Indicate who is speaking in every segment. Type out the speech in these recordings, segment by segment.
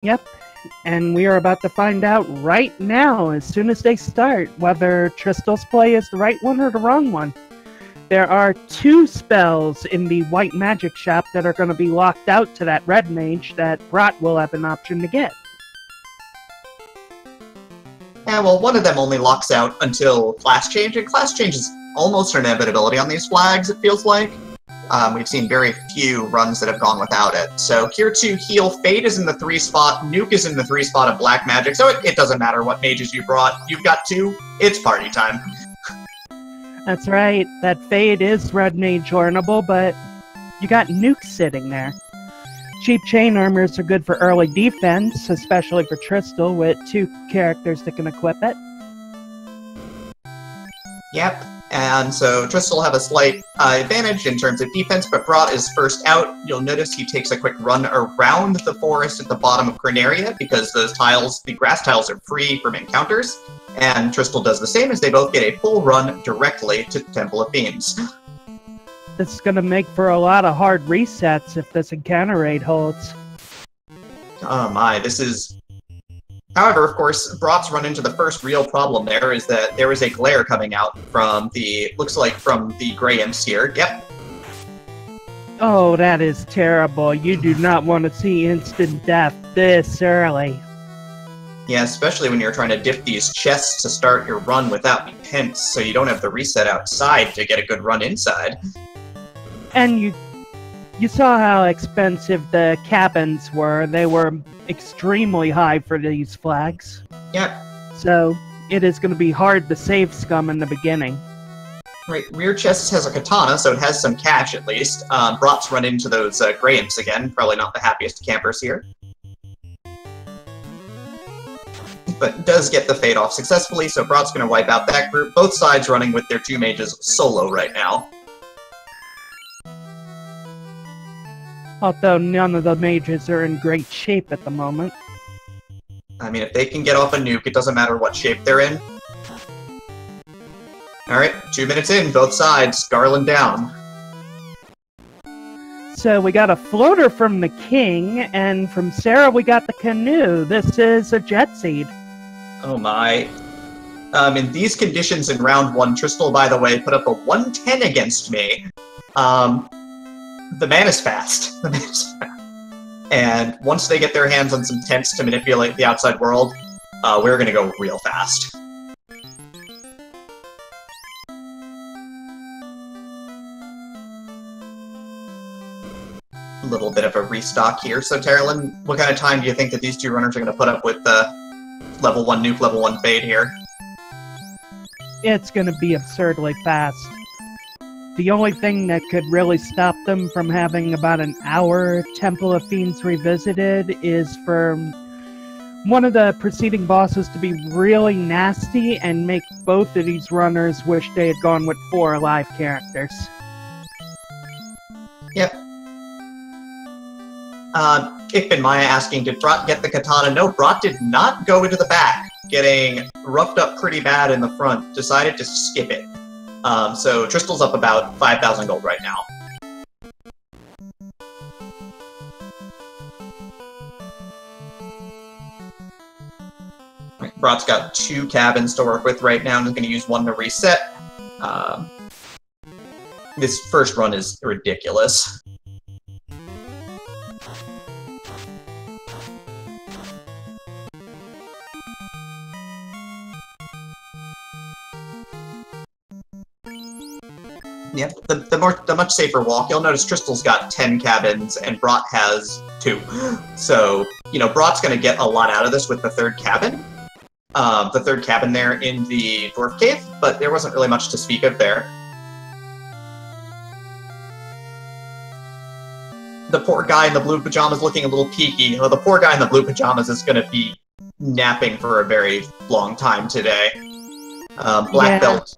Speaker 1: Yep, and we are about to find out right now, as soon as they start, whether Tristal's play is the right one or the wrong one. There are 2 spells in the white magic shop that are going to be locked out to that red mage that Brott will have an option to get.
Speaker 2: Yeah, well, one of them only locks out until class change, and class change is almost an inevitability on these flags, it feels like. We've seen very few runs that have gone without it. So Cure 2 Heal, Fade is in the 3 spot, Nuke is in the 3 spot of Black Magic, so it doesn't matter what mages you brought. You've got 2, it's party time.
Speaker 1: That's right, that Fade is red mage learnable, but you got Nuke sitting there. Cheap chain armors are good for early defense, especially for Tristal, with 2 characters that can equip it.
Speaker 2: Yep, and so Tristal will have a slight advantage in terms of defense, but Brott is first out. You'll notice he takes a quick run around the forest at the bottom of Corneria, because those tiles, the grass tiles, are free from encounters, and Tristal does the same, as they both get a full run directly to Temple of Fiends.
Speaker 1: This is going to make for a lot of hard resets if this encounter rate holds.
Speaker 2: Oh my, this is... However, of course, Brott's run into the first real problem there, is that there is a glare coming out from the... looks like from the Grey Imps here. Yep.
Speaker 1: Oh, that is terrible. You do not want to see instant death this early.
Speaker 2: Yeah, especially when you're trying to dip these chests to start your run without any hints, so you don't have the reset outside to get a good run inside.
Speaker 1: And you saw how expensive the cabins were. They were extremely high for these flags.
Speaker 2: Yep.
Speaker 1: So it is going to be hard to save scum in the beginning.
Speaker 2: Right, rear chest has a katana, so it has some cash at least. Brott's run into those Grey Imps again, probably not the happiest campers here. But does get the Fade off successfully, so Brott's going to wipe out that group. Both sides running with their 2 mages solo right now.
Speaker 1: Although none of the mages are in great shape at the moment.
Speaker 2: I mean, if they can get off a nuke, it doesn't matter what shape they're in. Alright, 2 minutes in, both sides, Garland down.
Speaker 1: So we got a floater from the king, and from Sarah we got the canoe. This is a jet seed.
Speaker 2: Oh my. In these conditions in round 1, Tristal, by the way, put up a 110 against me. The man is fast. The man is fast. And once they get their hands on some tents to manipulate the outside world, we're gonna go real fast. A little bit of a restock here. So, Terilyn, what kind of time do you think that these 2 runners are gonna put up with level 1 nuke, level 1 fade here?
Speaker 1: It's gonna be absurdly fast. The only thing that could really stop them from having about an hour Temple of Fiends revisited is for one of the preceding bosses to be really nasty and make both of these runners wish they had gone with 4 live characters.
Speaker 2: Yep. Ikbin Maya asking, did Brott get the katana? No, Brott did not go into the back, getting roughed up pretty bad in the front, decided to skip it. So Tristal's up about 5,000 gold right now. Right, Brott's got 2 cabins to work with right now, and is going to use 1 to reset. This first run is ridiculous. Yep, the much safer walk. You'll notice Tristal's got 10 cabins, and Brott has 2. So, you know, Brott's going to get a lot out of this with the 3rd cabin. The 3rd cabin there in the Dwarf Cave, but there wasn't really much to speak of there. The poor guy in the blue pajamas looking a little peaky. Well, the poor guy in the blue pajamas is going to be napping for a very long time today. Black belt.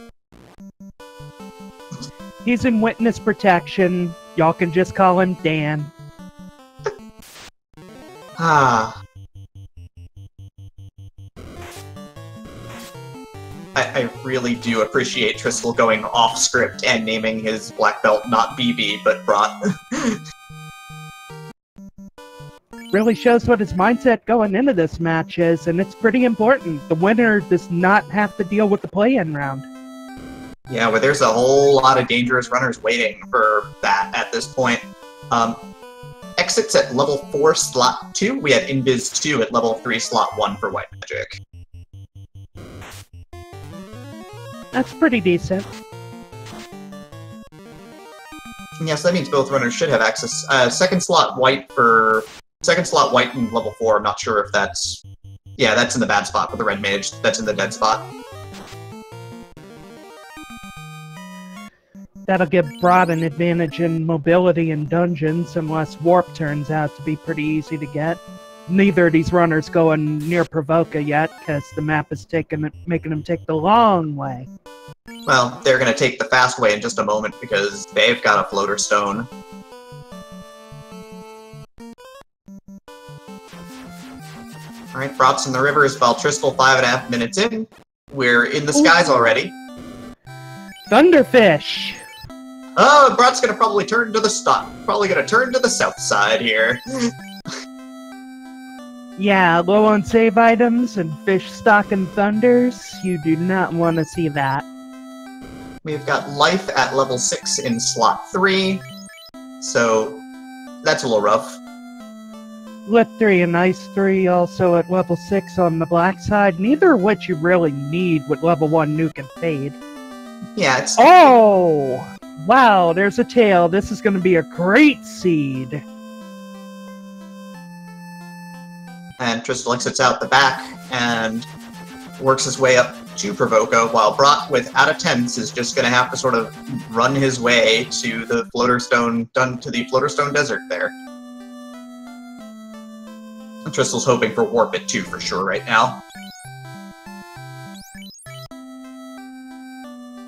Speaker 1: He's in witness protection. Y'all can just call him Dan.
Speaker 2: I really do appreciate Tristal going off script and naming his black belt not BB, but Brott.
Speaker 1: Really shows what his mindset going into this match is, and it's pretty important. The winner does not have to deal with the play-in round.
Speaker 2: Yeah, but there's a whole lot of dangerous runners waiting for that at this point. Exits at level 4 slot 2. We had Invis 2 at level 3 slot 1 for White Magic.
Speaker 3: That's pretty decent.
Speaker 2: Yes, that means both runners should have access. Second slot white in level 4. I'm not sure if that's... Yeah, that's in the bad spot with the red mage. That's in the dead spot.
Speaker 1: That'll give Brott an advantage in mobility in dungeons, unless Warp turns out to be pretty easy to get. Neither of these runners going near Provoca yet, because the map is making them take the long way.
Speaker 2: Well, they're going to take the fast way in just a moment, because they've got a floater stone. Alright, Brott's in the rivers, while Tristal 5.5 minutes in. We're in the skies already.
Speaker 1: Thunderfish!
Speaker 2: Oh, Brott's gonna probably turn to the south side here.
Speaker 1: Yeah, low on save items and fish stock and thunders. You do not want to see that.
Speaker 2: We've got life at level 6 in slot 3, so that's a little rough.
Speaker 1: Lit 3 and Ice 3 also at level 6 on the black side, neither of which you really need with level 1 Nuke and Fade.
Speaker 2: Yeah, it's...
Speaker 1: Oh! Wow, there's a tail. This is going to be a great seed.
Speaker 2: And Tristal exits out the back and works his way up to Provoca, while Brott, with out of tents, is just going to have to sort of run his way to the Floater Stone Desert there. And Tristal's hoping for Warp at 2 for sure right now.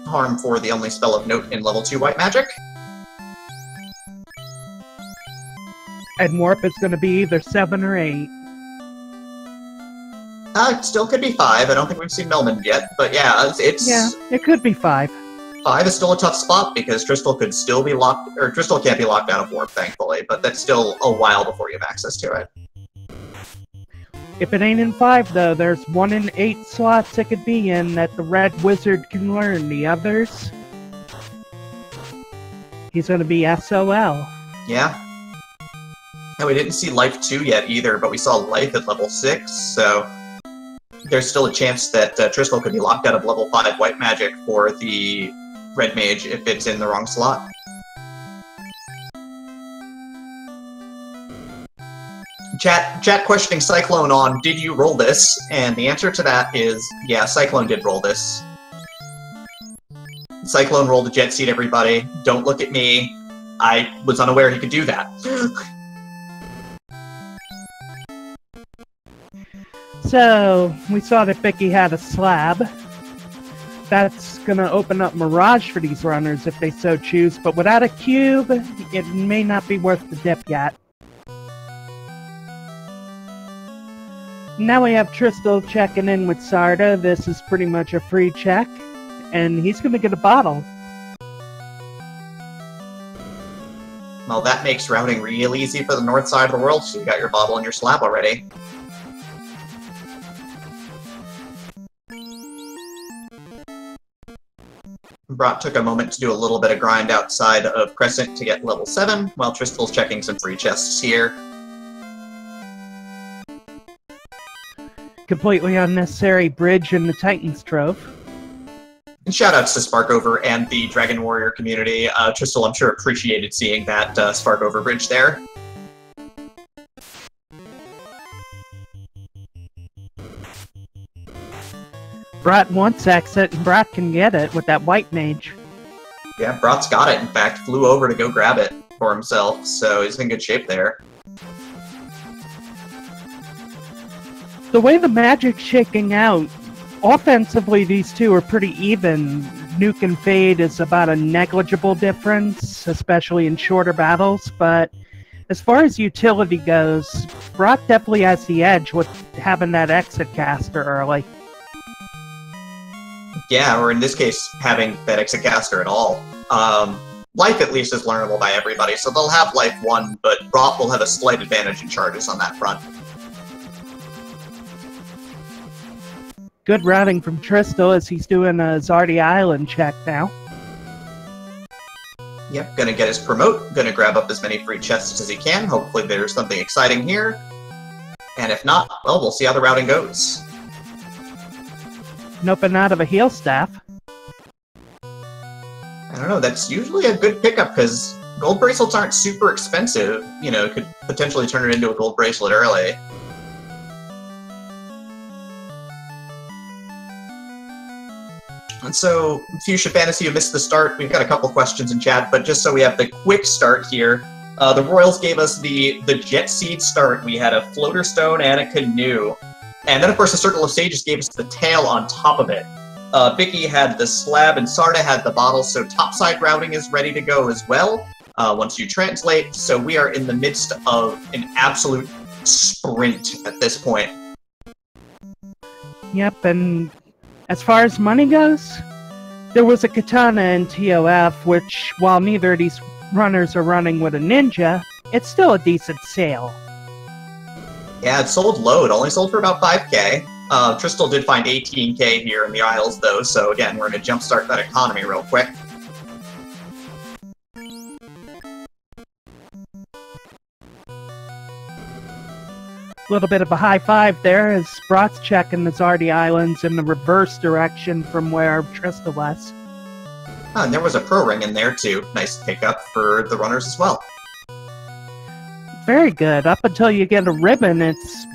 Speaker 2: Harm for the only spell of note in level 2 White Magic.
Speaker 1: And Warp is going to be either 7 or 8.
Speaker 2: It still could be 5. I don't think we've seen Melman yet, but yeah, it's...
Speaker 1: Yeah, it could be 5.
Speaker 2: 5 is still a tough spot, because Tristal could still be locked... Or Tristal can't be locked out of Warp, thankfully, but that's still a while before you have access to it.
Speaker 1: If it ain't in 5, though, there's 1 in 8 slots it could be in that the Red Wizard can learn. The others... he's gonna be SOL.
Speaker 2: Yeah. And we didn't see Life 2 yet either, but we saw Life at level 6, so... There's still a chance that Tristal could be locked out of level 5 White Magic for the Red Mage if it's in the wrong slot. Chat questioning Cyclone on, did you roll this? And the answer to that is, yeah, Cyclone did roll this. Cyclone rolled a jet seed, everybody. Don't look at me. I was unaware he could do that.
Speaker 1: So, we saw that Vicky had a slab. That's gonna open up Mirage for these runners if they so choose, but without a cube, it may not be worth the dip yet. Now we have Tristal checking in with Sarda. This is pretty much a free check, and he's gonna get a bottle.
Speaker 2: Well, that makes routing real easy for the north side of the world, so you got your bottle and your slab already. Brott took a moment to do a little bit of grind outside of Crescent to get level 7, while Tristal's checking some free chests here.
Speaker 1: Completely unnecessary bridge in the Titans Trove.
Speaker 2: And shoutouts to Sparkover and the Dragon Warrior community. Tristal, I'm sure, appreciated seeing that Sparkover bridge there.
Speaker 1: Brott wants exit, and Brott can get it with that White Mage.
Speaker 2: Yeah, Brott's got it, in fact. Flew over to go grab it for himself, so he's in good shape there.
Speaker 1: The way the Magic's shaking out, offensively these two are pretty even. Nuke and Fade is about a negligible difference, especially in shorter battles, but as far as utility goes, Brott definitely has the edge with having that exit caster early.
Speaker 2: Yeah, or in this case, having that exit caster at all. Life at least is learnable by everybody, so they'll have Life 1, but Brott will have a slight advantage in charges on that front.
Speaker 1: Good routing from Tristal as he's doing a Zardy Island check now.
Speaker 2: Yep, gonna get his promote, gonna grab up as many free chests as he can. Hopefully there's something exciting here. And if not, well, we'll see how the routing goes.
Speaker 1: Noping out of a heal staff.
Speaker 2: I don't know, that's usually a good pickup, because gold bracelets aren't super expensive. You know, could potentially turn it into a gold bracelet early. And so, Fuchsia Fantasy, you missed the start. We've got a couple questions in chat, but just so we have the quick start here, the Royals gave us the Jet Seed start. We had a Floater Stone and a Canoe. And then, of course, the Circle of Sages gave us the tail on top of it. Vicky had the slab, and Sarda had the bottle, so topside routing is ready to go as well, once you translate. So we are in the midst of an absolute sprint at this point.
Speaker 1: Yep, and as far as money goes, there was a Katana in TOF, which, while neither of these runners are running with a ninja, it's still a decent sale.
Speaker 2: Yeah, it sold low. It only sold for about 5k. Tristal did find 18k here in the Isles, though, so again, we're going to jumpstart that economy real quick.
Speaker 1: A little bit of a high five there as Brott's checking the Zardy Islands in the reverse direction from where Tristal was.
Speaker 2: And there was a pro ring in there, too. Nice pickup for the runners as well.
Speaker 1: Very good. Up until you get a ribbon, it's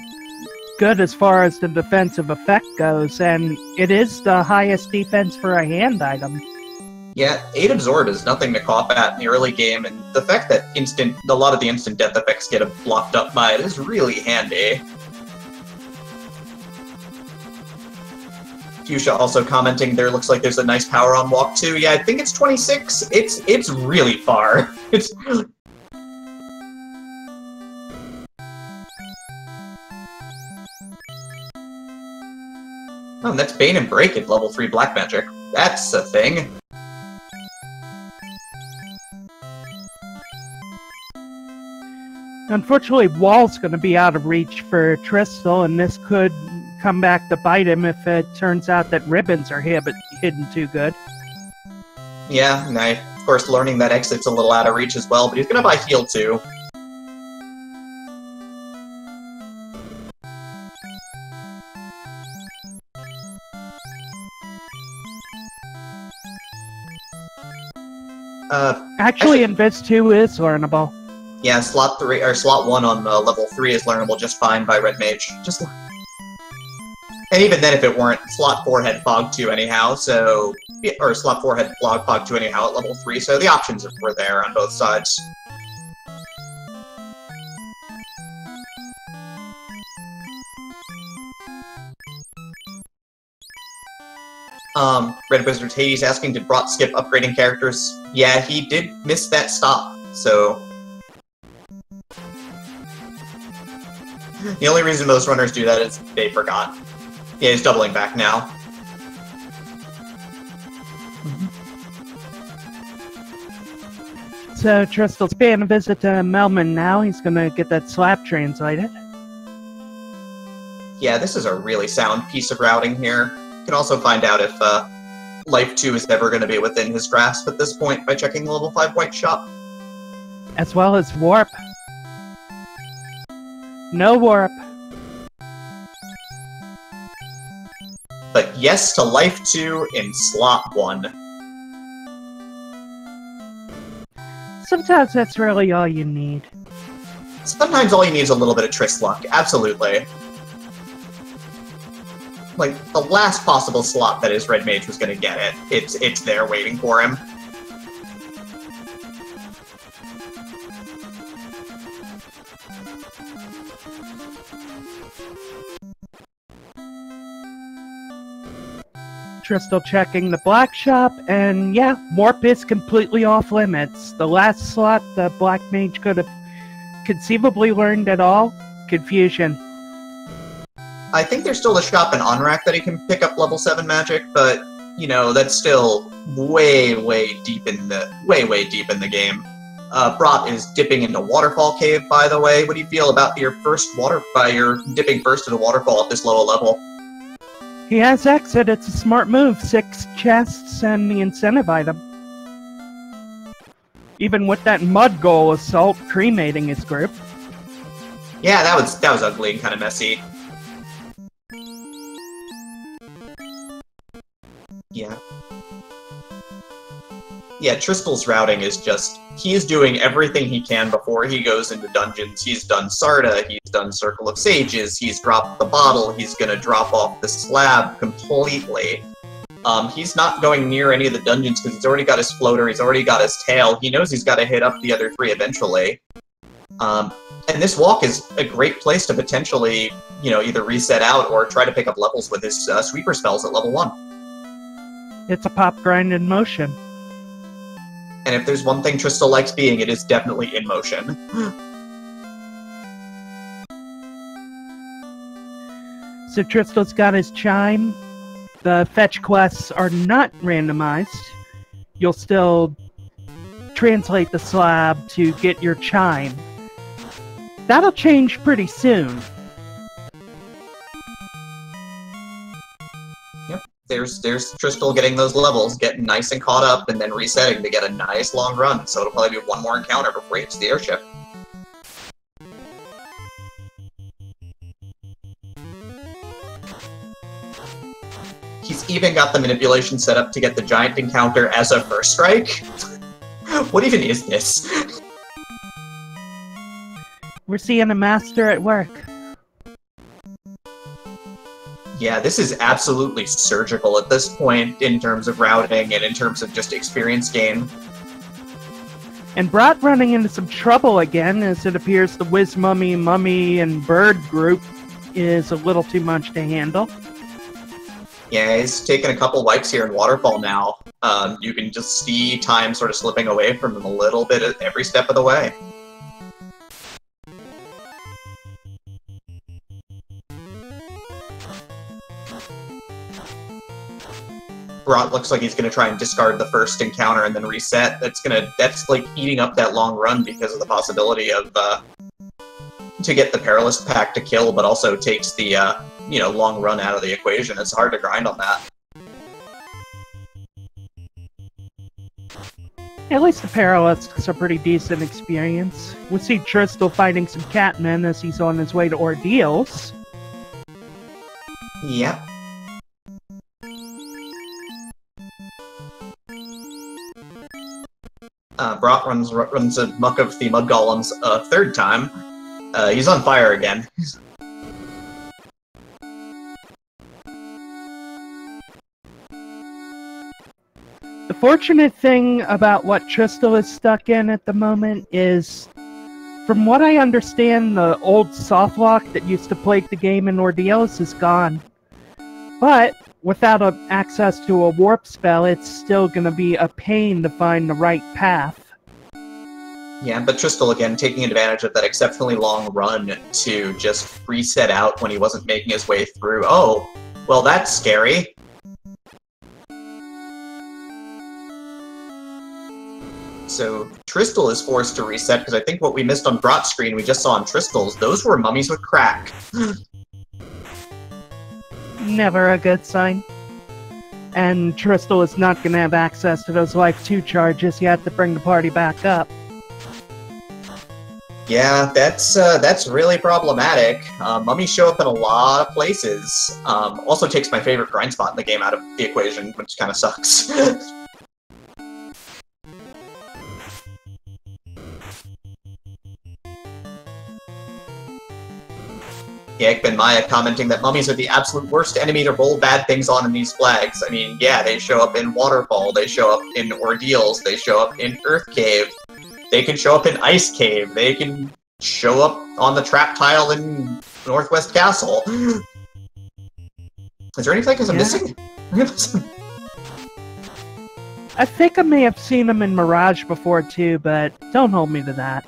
Speaker 1: good as far as the defensive effect goes, and it is the highest defense for a hand item.
Speaker 2: Yeah, 8 Absorb is nothing to cough at in the early game, and the fact that a lot of the instant death effects get blocked up by it is really handy. Fuchsia also commenting there looks like there's a nice power on walk too. Yeah, I think it's 26. It's really far. It's Oh, and that's Bane and Break at level 3 Black Magic. That's a thing.
Speaker 1: Unfortunately, Wall's going to be out of reach for Tristal, and this could come back to bite him if it turns out that ribbons are hidden too good.
Speaker 2: Yeah, and of course, learning that exit's a little out of reach as well, but he's going to buy heal too.
Speaker 1: Actually, Invis 2 is learnable.
Speaker 2: Yeah, slot 3 or slot 1 on level 3 is learnable just fine by Red Mage. And even then, if it weren't, slot 4 had Fog 2 anyhow, so or slot 4 had Fog 2 anyhow at level 3, so the options were there on both sides. Red Wizard's Hades asking, did Brott skip upgrading characters? Yeah, he did miss that stop, so... The only reason most runners do that is they forgot. Yeah, he's doubling back now.
Speaker 1: So Tristal's paying a visit to Melman now. He's gonna get that slap translated.
Speaker 2: Yeah, this is a really sound piece of routing here. You can also find out if Life 2 is ever going to be within his grasp at this point by checking the level 5 white shop.
Speaker 1: As well as Warp. No Warp.
Speaker 2: But yes to Life 2 in slot 1.
Speaker 1: Sometimes that's really all you need.
Speaker 2: Sometimes all you need is a little bit of Tris luck, absolutely. Like, the last possible slot that his Red Mage was going to get it, it's there waiting for him.
Speaker 1: Tristal checking the black shop, and yeah, Warp is completely off limits. The last slot the Black Mage could have conceivably learned at all, Confusion.
Speaker 2: I think there's still a shop in Onrak that he can pick up level 7 magic, but, you know, that's still way deep in the game. Brott is dipping into Waterfall Cave, by the way. What do you feel about your dipping first to the waterfall at this low level?
Speaker 1: He has exit. It's a smart move. 6 chests and the incentive item. Even with that mud goal assault cremating his group.
Speaker 2: Yeah, that was ugly and kind of messy. Yeah. Yeah, Tristal's routing is just... He is doing everything he can before he goes into dungeons. He's done Sarda, he's done Circle of Sages, he's dropped the bottle, he's gonna drop off the slab completely. He's not going near any of the dungeons because he's already got his floater, he's already got his tail, he knows he's got to hit up the other 3 eventually. And this walk is a great place to potentially, you know, either reset out or try to pick up levels with his sweeper spells at level 1.
Speaker 1: It's a pop grind in motion.
Speaker 2: And if there's one thing Tristal likes being, it is definitely in motion.
Speaker 1: So Tristal's got his chime. The fetch quests are not randomized. You'll still translate the slab to get your chime. That'll change pretty soon.
Speaker 2: Yep, there's Tristal getting those levels, getting nice and caught up, and then resetting to get a nice long run. So it'll probably be one more encounter before he hits the airship. He's even got the manipulation set up to get the giant encounter as a first strike. What even is this?
Speaker 1: We're seeing a master at work.
Speaker 2: Yeah, this is absolutely surgical at this point in terms of routing and in terms of just experience gain.
Speaker 1: And Brott running into some trouble again, as it appears the Wiz Mummy, and Bird group is a little too much to handle.
Speaker 2: Yeah, he's taking a couple wipes here in Waterfall now. You can just see time sort of slipping away from him a little bit at every step of the way. Brott looks like he's going to try and discard the first encounter and then reset. That's like eating up that long run because of the possibility of to get the Perilous Pack to kill, but also takes the long run out of the equation. It's hard to grind on that.
Speaker 1: At least the Perilous a pretty decent experience. We see Tristal fighting some Catmen as he's on his way to Ordeals.
Speaker 2: Yep. Brott runs a muck of the Mud Golems a third time. He's on fire again.
Speaker 1: The fortunate thing about what Tristal is stuck in at the moment is, from what I understand, the old soft lock that used to plague the game in Ordeals is gone. But without access to a warp spell, it's still going to be a pain to find the right path.
Speaker 2: Yeah, but Tristal, again, taking advantage of that exceptionally long run to just reset out when he wasn't making his way through. Oh, well, that's scary. So Tristal is forced to reset, because I think what we missed on Brott's screen, we just saw on Tristal's, those were mummies with crack.
Speaker 1: Never a good sign. And Tristal is not going to have access to those Life 2 charges yet to bring the party back up.
Speaker 2: Yeah, that's really problematic. Mummies show up in a lot of places. Also takes my favorite grind spot in the game out of the equation, which kind of sucks. Ekben Maya commenting that mummies are the absolute worst enemy to roll bad things on in these flags. I mean, yeah, they show up in Waterfall, they show up in Ordeals, they show up in Earth Cave, they can show up in Ice Cave, they can show up on the trap tile in Northwest Castle. Is there any flags I'm missing?
Speaker 1: I think I may have seen them in Mirage before too, but don't hold me to that.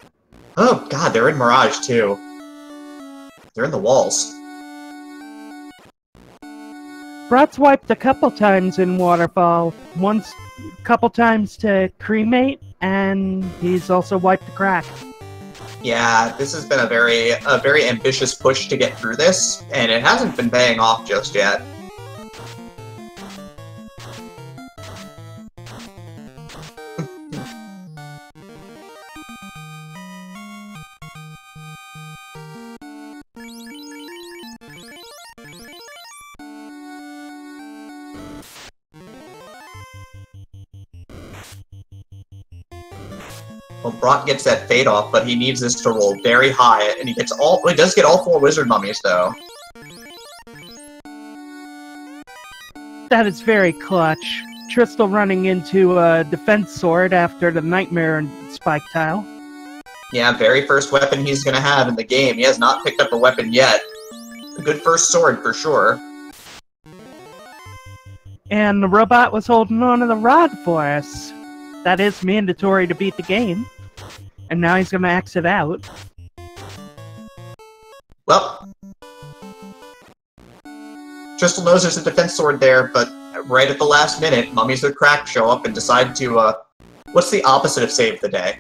Speaker 2: Oh god, they're in Mirage too. They're in the walls.
Speaker 1: Brott's wiped a couple times in Waterfall. Once, a couple times to cremate, and he's also wiped the crack.
Speaker 2: Yeah, this has been a very ambitious push to get through this, and it hasn't been paying off just yet. Well, Brott gets that fade off, but he needs this to roll very high, and he does get all 4 wizard mummies, though.
Speaker 1: That is very clutch. Tristal running into a defense sword after the nightmare spike tile.
Speaker 2: Yeah, very first weapon he's gonna have in the game. He has not picked up a weapon yet. A good first sword, for sure.
Speaker 1: And the robot was holding on to the rod for us. That is mandatory to beat the game. And now he's gonna exit out.
Speaker 2: Well, Tristal knows there's a defense sword there, but right at the last minute, Mummies with Crack show up and decide to, what's the opposite of save the day?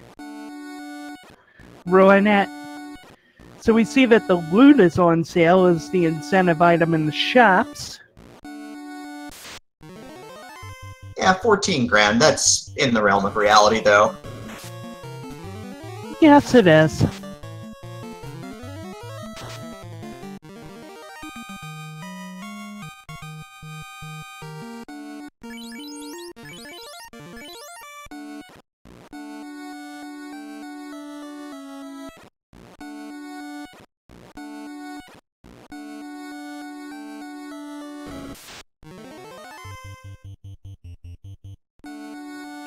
Speaker 1: Ruin it. So we see that the loot is on sale as the incentive item in the shops.
Speaker 2: Yeah, 14 grand. That's in the realm of reality, though.
Speaker 1: Yes, it is.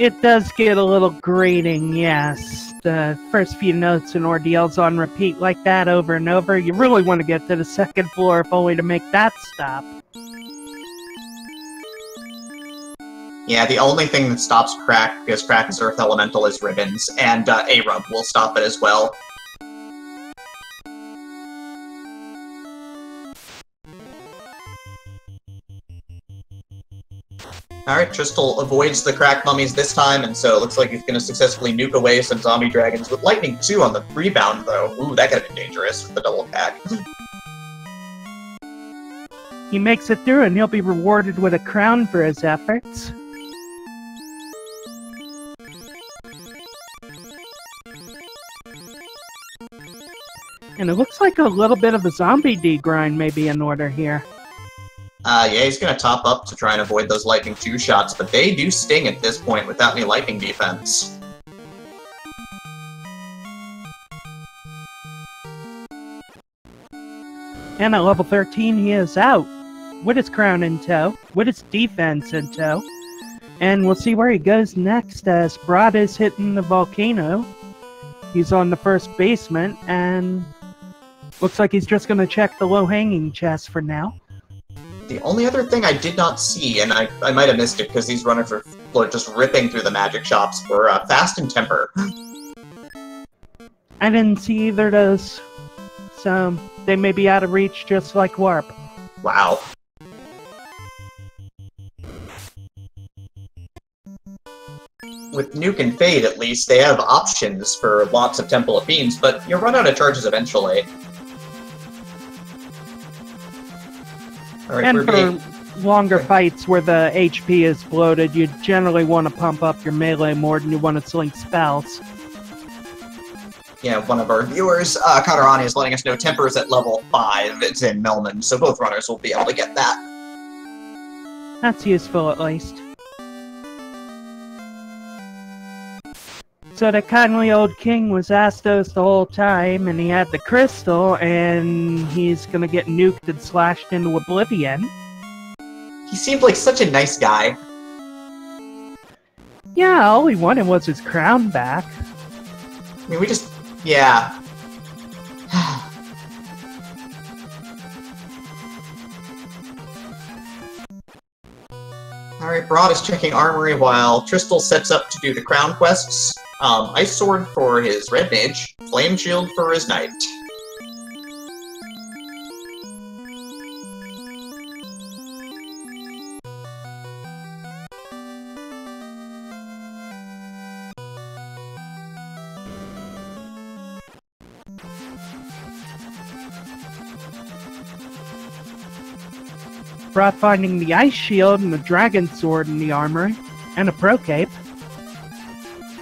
Speaker 1: It does get a little grating, yes. The first few notes and ordeals on repeat like that over and over. You really want to get to the second floor if only to make that stop.
Speaker 2: Yeah, the only thing that stops Crack, because Crack is Earth Elemental, is Ribbons, and A-Rub will stop it as well. Alright, Tristal avoids the Crack Mummies this time, and so it looks like he's going to successfully nuke away some zombie dragons with Lightning 2 on the rebound, though. Ooh, that could have been dangerous with the double cack.
Speaker 1: He makes it through and he'll be rewarded with a crown for his efforts. And it looks like a little bit of a zombie degrind may be in order here.
Speaker 2: Yeah, he's gonna top up to try and avoid those Lightning 2 shots, but they do sting at this point without any Lightning defense.
Speaker 1: And at level 13 he is out, with his crown in tow, with his defense in tow. And we'll see where he goes next as Brott is hitting the volcano. He's on the first basement, and looks like he's just gonna check the low-hanging chest for now.
Speaker 2: The only other thing I did not see, and I might have missed it because these runners are just ripping through the magic shops, were Fast and Temper.
Speaker 1: I didn't see either of those, so they may be out of reach just like Warp.
Speaker 2: Wow. With Nuke and Fade, at least, they have options for lots of Temple of Fiends, but you'll run out of charges eventually. Right,
Speaker 1: and for longer fights where the HP is bloated, you generally want to pump up your melee more than you want to sling spells.
Speaker 2: Yeah, one of our viewers, Katarani, is letting us know Temper is at level 5. It's in Melman, so both runners will be able to get that.
Speaker 1: That's useful, at least. So the kindly old king was Astos the whole time, and he had the crystal, and he's gonna get nuked and slashed into oblivion.
Speaker 2: He seemed like such a nice guy.
Speaker 1: Yeah, all he wanted was his crown back.
Speaker 2: I mean, yeah. Alright, Brott is checking Armory while Tristal sets up to do the crown quests. Ice Sword for his Red Mage, Flame Shield for his Knight.
Speaker 1: Brott finding the ice shield and the dragon sword in the armory, and a pro cape.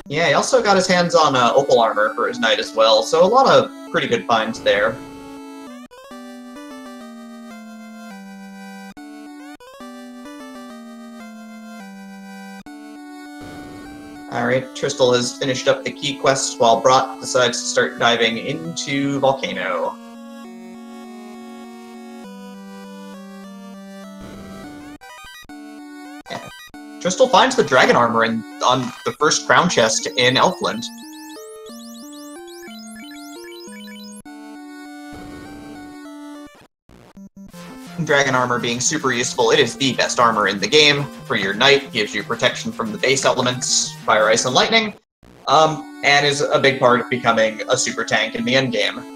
Speaker 2: Yeah, he also got his hands on opal armor for his knight as well, so a lot of pretty good finds there. Alright, Tristal has finished up the key quest while Brott decides to start diving into Volcano. Yeah. Tristal finds the dragon armor on the first crown chest in Elfland. Dragon armor being super useful, it is the best armor in the game. For your knight, gives you protection from the base elements, fire, ice, and lightning, and is a big part of becoming a super tank in the endgame.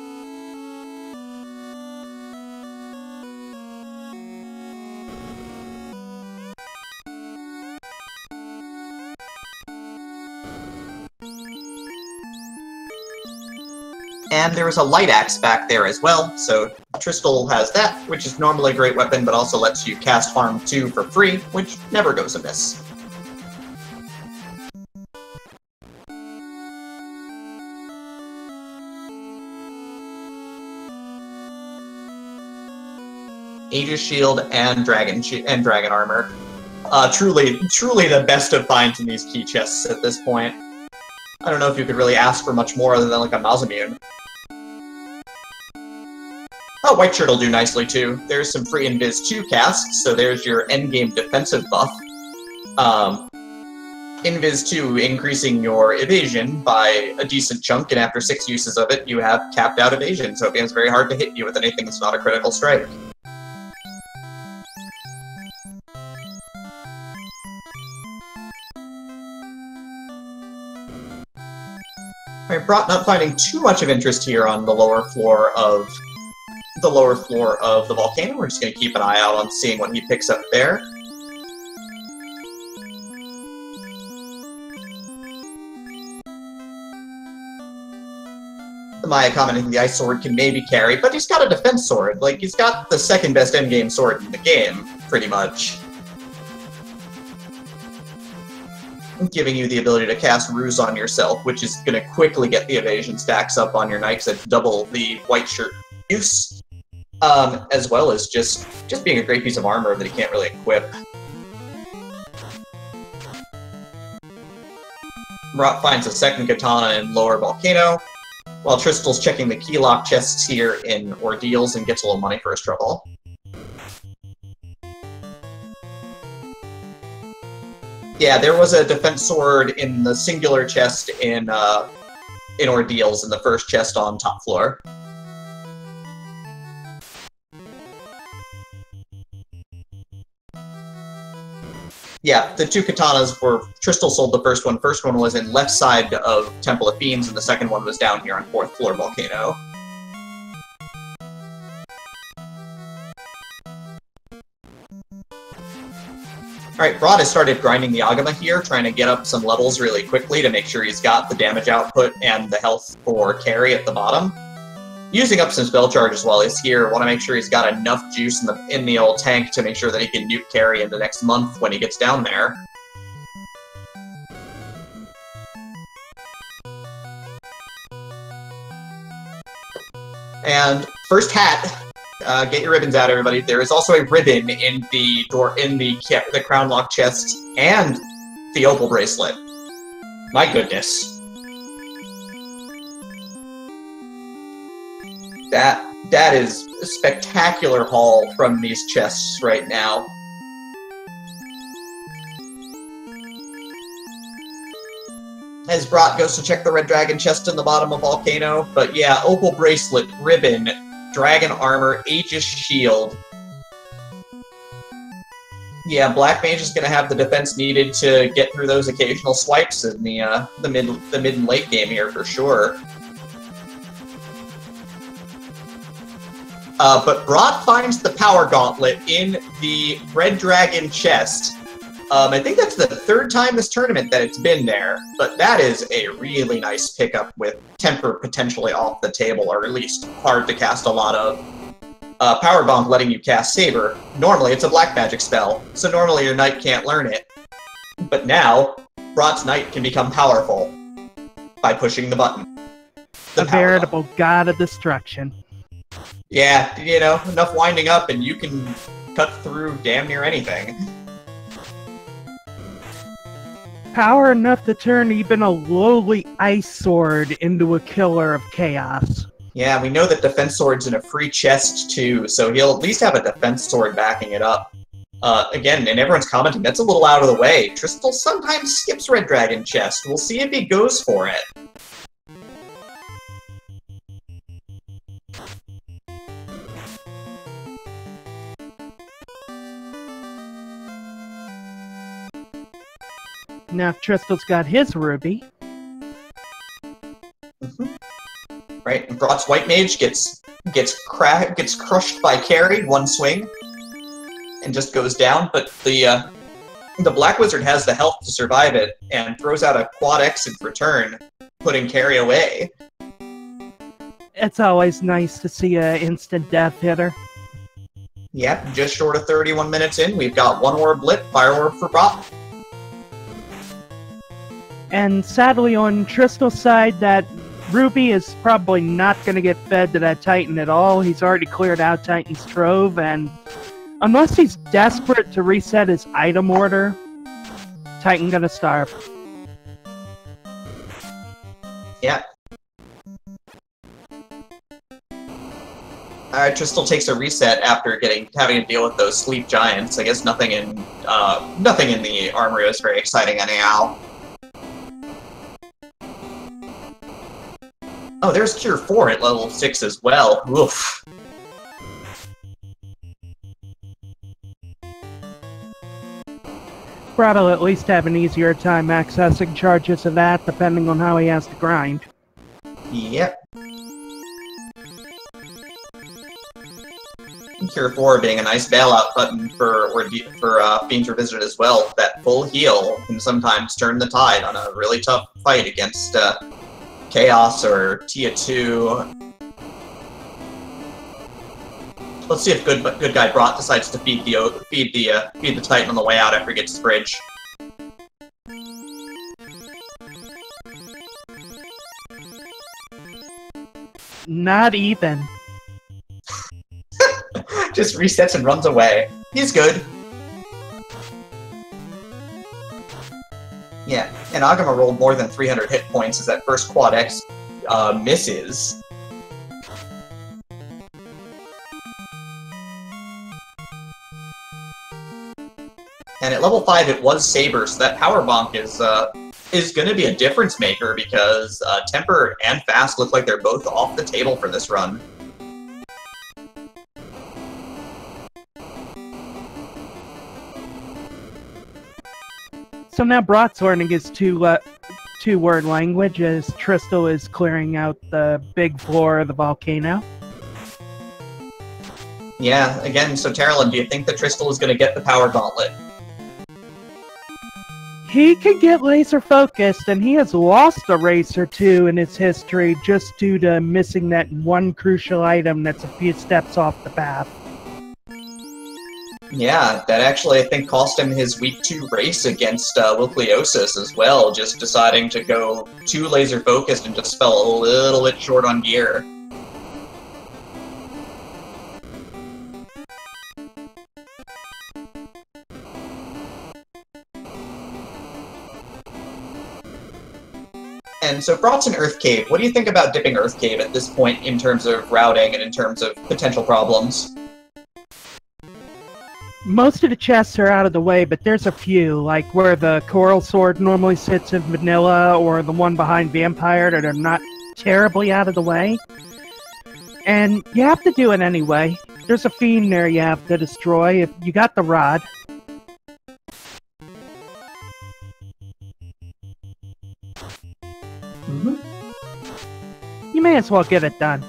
Speaker 2: And there is a light axe back there as well, so Tristal has that, which is normally a great weapon, but also lets you cast Farm 2 for free, which never goes amiss. Aegis Shield and Dragon Armor. Truly the best of finds in these key chests at this point. I don't know if you could really ask for much more other than like a Masamune. Oh, White Shirt will do nicely too. There's some free Invis 2 casts, so there's your endgame defensive buff. Invis 2 increasing your evasion by a decent chunk, and after 6 uses of it, you have capped out evasion, so it becomes very hard to hit you with anything that's not a critical strike. Alright, Brott not finding too much of interest here on the lower floor of the volcano. We're just going to keep an eye out on seeing what he picks up there. The Maya commenting the ice sword can maybe carry, but he's got a defense sword. Like, he's got the second best endgame sword in the game, pretty much. Giving you the ability to cast Ruse on yourself, which is going to quickly get the evasion stacks up on your knights at double the White Shirt use. As well as just being a great piece of armor that he can't really equip. Brott finds a second katana in Lower Volcano, while Tristal's checking the key lock chests here in Ordeals and gets a little money for his trouble. Yeah, there was a defense sword in the singular chest in Ordeals in the first chest on top floor. Yeah, the 2 katanas were... Tristal sold the first one. First one was in left side of Temple of Fiends, and the second one was down here on 4th floor Volcano. Alright, Brott has started grinding the Agama here, trying to get up some levels really quickly to make sure he's got the damage output and the health for carry at the bottom. Using up some spell charges while he's here, want to make sure he's got enough juice in the old tank to make sure that he can nuke carry in the next month when he gets down there. And first hat, get your ribbons out, everybody. There is also a ribbon in the crown lock chest and the opal bracelet. My goodness. That is a spectacular haul from these chests right now. As Brott goes to check the red dragon chest in the bottom of Volcano, but yeah, opal bracelet, ribbon, dragon armor, Aegis shield. Yeah, Black Mage is going to have the defense needed to get through those occasional swipes in the mid and late game here for sure. But Brott finds the Power Gauntlet in the Red Dragon chest. I think that's the 3rd time this tournament that it's been there, but that is a really nice pickup with Temper potentially off the table, or at least hard to cast a lot of. Power Bomb letting you cast Saber. Normally, it's a black magic spell, so normally your knight can't learn it. But now, Brott's knight can become powerful by pushing the button.
Speaker 1: A veritable god of destruction.
Speaker 2: Yeah, you know, enough winding up and you can cut through damn near anything.
Speaker 1: Power enough to turn even a lowly ice sword into a killer of chaos.
Speaker 2: Yeah, we know that defense sword's in a free chest too, so he'll at least have a defense sword backing it up. Again, and everyone's commenting, that's a little out of the way. Tristal sometimes skips Red Dragon chest. We'll see if he goes for it.
Speaker 1: Now Tristal's got his ruby.
Speaker 2: Right, and Brott's White Mage gets crushed by Carry, one swing, and just goes down, but the Black Wizard has the health to survive it, and throws out a quad X in return, putting Carry away.
Speaker 1: It's always nice to see a instant death hitter.
Speaker 2: Yep, just short of 31 minutes in, we've got one Orb lit, Fire Orb for Brott.
Speaker 1: And sadly on Tristal's side, that Ruby is probably not going to get fed to that Titan at all. He's already cleared out Titan's Trove, and unless he's desperate to reset his item order, Titan gonna starve.
Speaker 2: Yeah. Alright, Tristal takes a reset after having to deal with those sleep giants. I guess nothing in the armory is very exciting anyhow. Oh, there's Cure 4 at level 6 as well. Oof.
Speaker 1: Brott will at least have an easier time accessing charges of that, depending on how he has to grind.
Speaker 2: Yep. Cure 4 being a nice bailout button for Fiends Revisited as well. That full heal can sometimes turn the tide on a really tough fight against Chaos or Tia 2. Let's see if good guy Brott decides to feed the Titan on the way out after he gets his bridge.
Speaker 1: Not even.
Speaker 2: Just resets and runs away. He's good. Yeah, and Agama rolled more than 300 hit points as that first quad X misses. And at level 5 it was Saber, so that Power Bonk is going to be a difference maker because Temper and Fast look like they're both off the table for this run.
Speaker 1: So now Brott's learning his two-word language as Tristal is clearing out the big floor of the volcano.
Speaker 2: Yeah, again, so Terralyn, do you think that Tristal is going to get the Power Gauntlet?
Speaker 1: He can get laser focused, and he has lost a race or two in his history just due to missing that one crucial item that's a few steps off the path.
Speaker 2: Yeah, that actually, I think, cost him his Week 2 race against Wilkliosis as well, just deciding to go too laser-focused and just fell a little bit short on gear. And so Brott's in Earth Cave. What do you think about dipping Earth Cave at this point in terms of routing and in terms of potential problems?
Speaker 1: Most of the chests are out of the way, but there's a few, like where the Coral Sword normally sits in Vanilla, or the one behind Vampire, that are not terribly out of the way. And you have to do it anyway. There's a Fiend there you have to destroy if you got the Rod. You may as well get it done.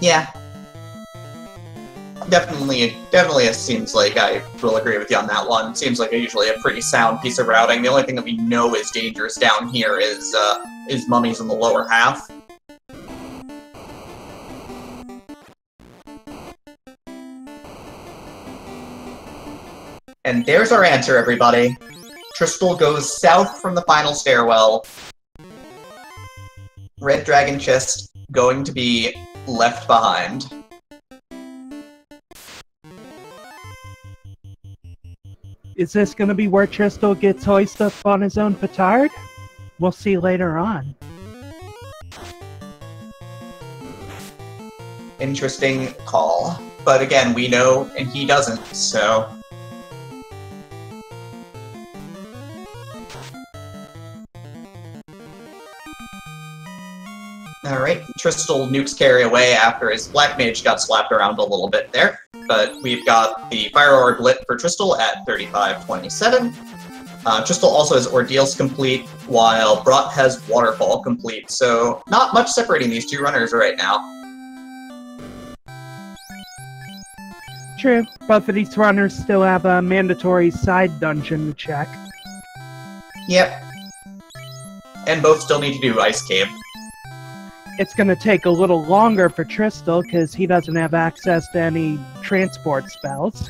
Speaker 2: Yeah. Definitely it seems like I will agree with you on that one. Seems like usually a pretty sound piece of routing. The only thing that we know is dangerous down here is mummies in the lower half. And there's our answer, everybody. Tristal goes south from the final stairwell. Red Dragon Chest going to be left behind.
Speaker 1: Is this going to be where Tristal gets hoisted up on his own petard? We'll see later on.
Speaker 2: Interesting call. But again, we know, and he doesn't, so... Alright, Tristal nukes carry away after his Black Mage got slapped around a little bit there. But we've got the Fire Orb lit for Tristal at 3527. Tristal also has Ordeals complete, while Brott has Waterfall complete, so not much separating these two runners right now.
Speaker 1: True, both of these runners still have a mandatory side dungeon to check.
Speaker 2: Yep. And both still need to do Ice Cave.
Speaker 1: It's gonna take a little longer for Tristal, because he doesn't have access to any transport spells.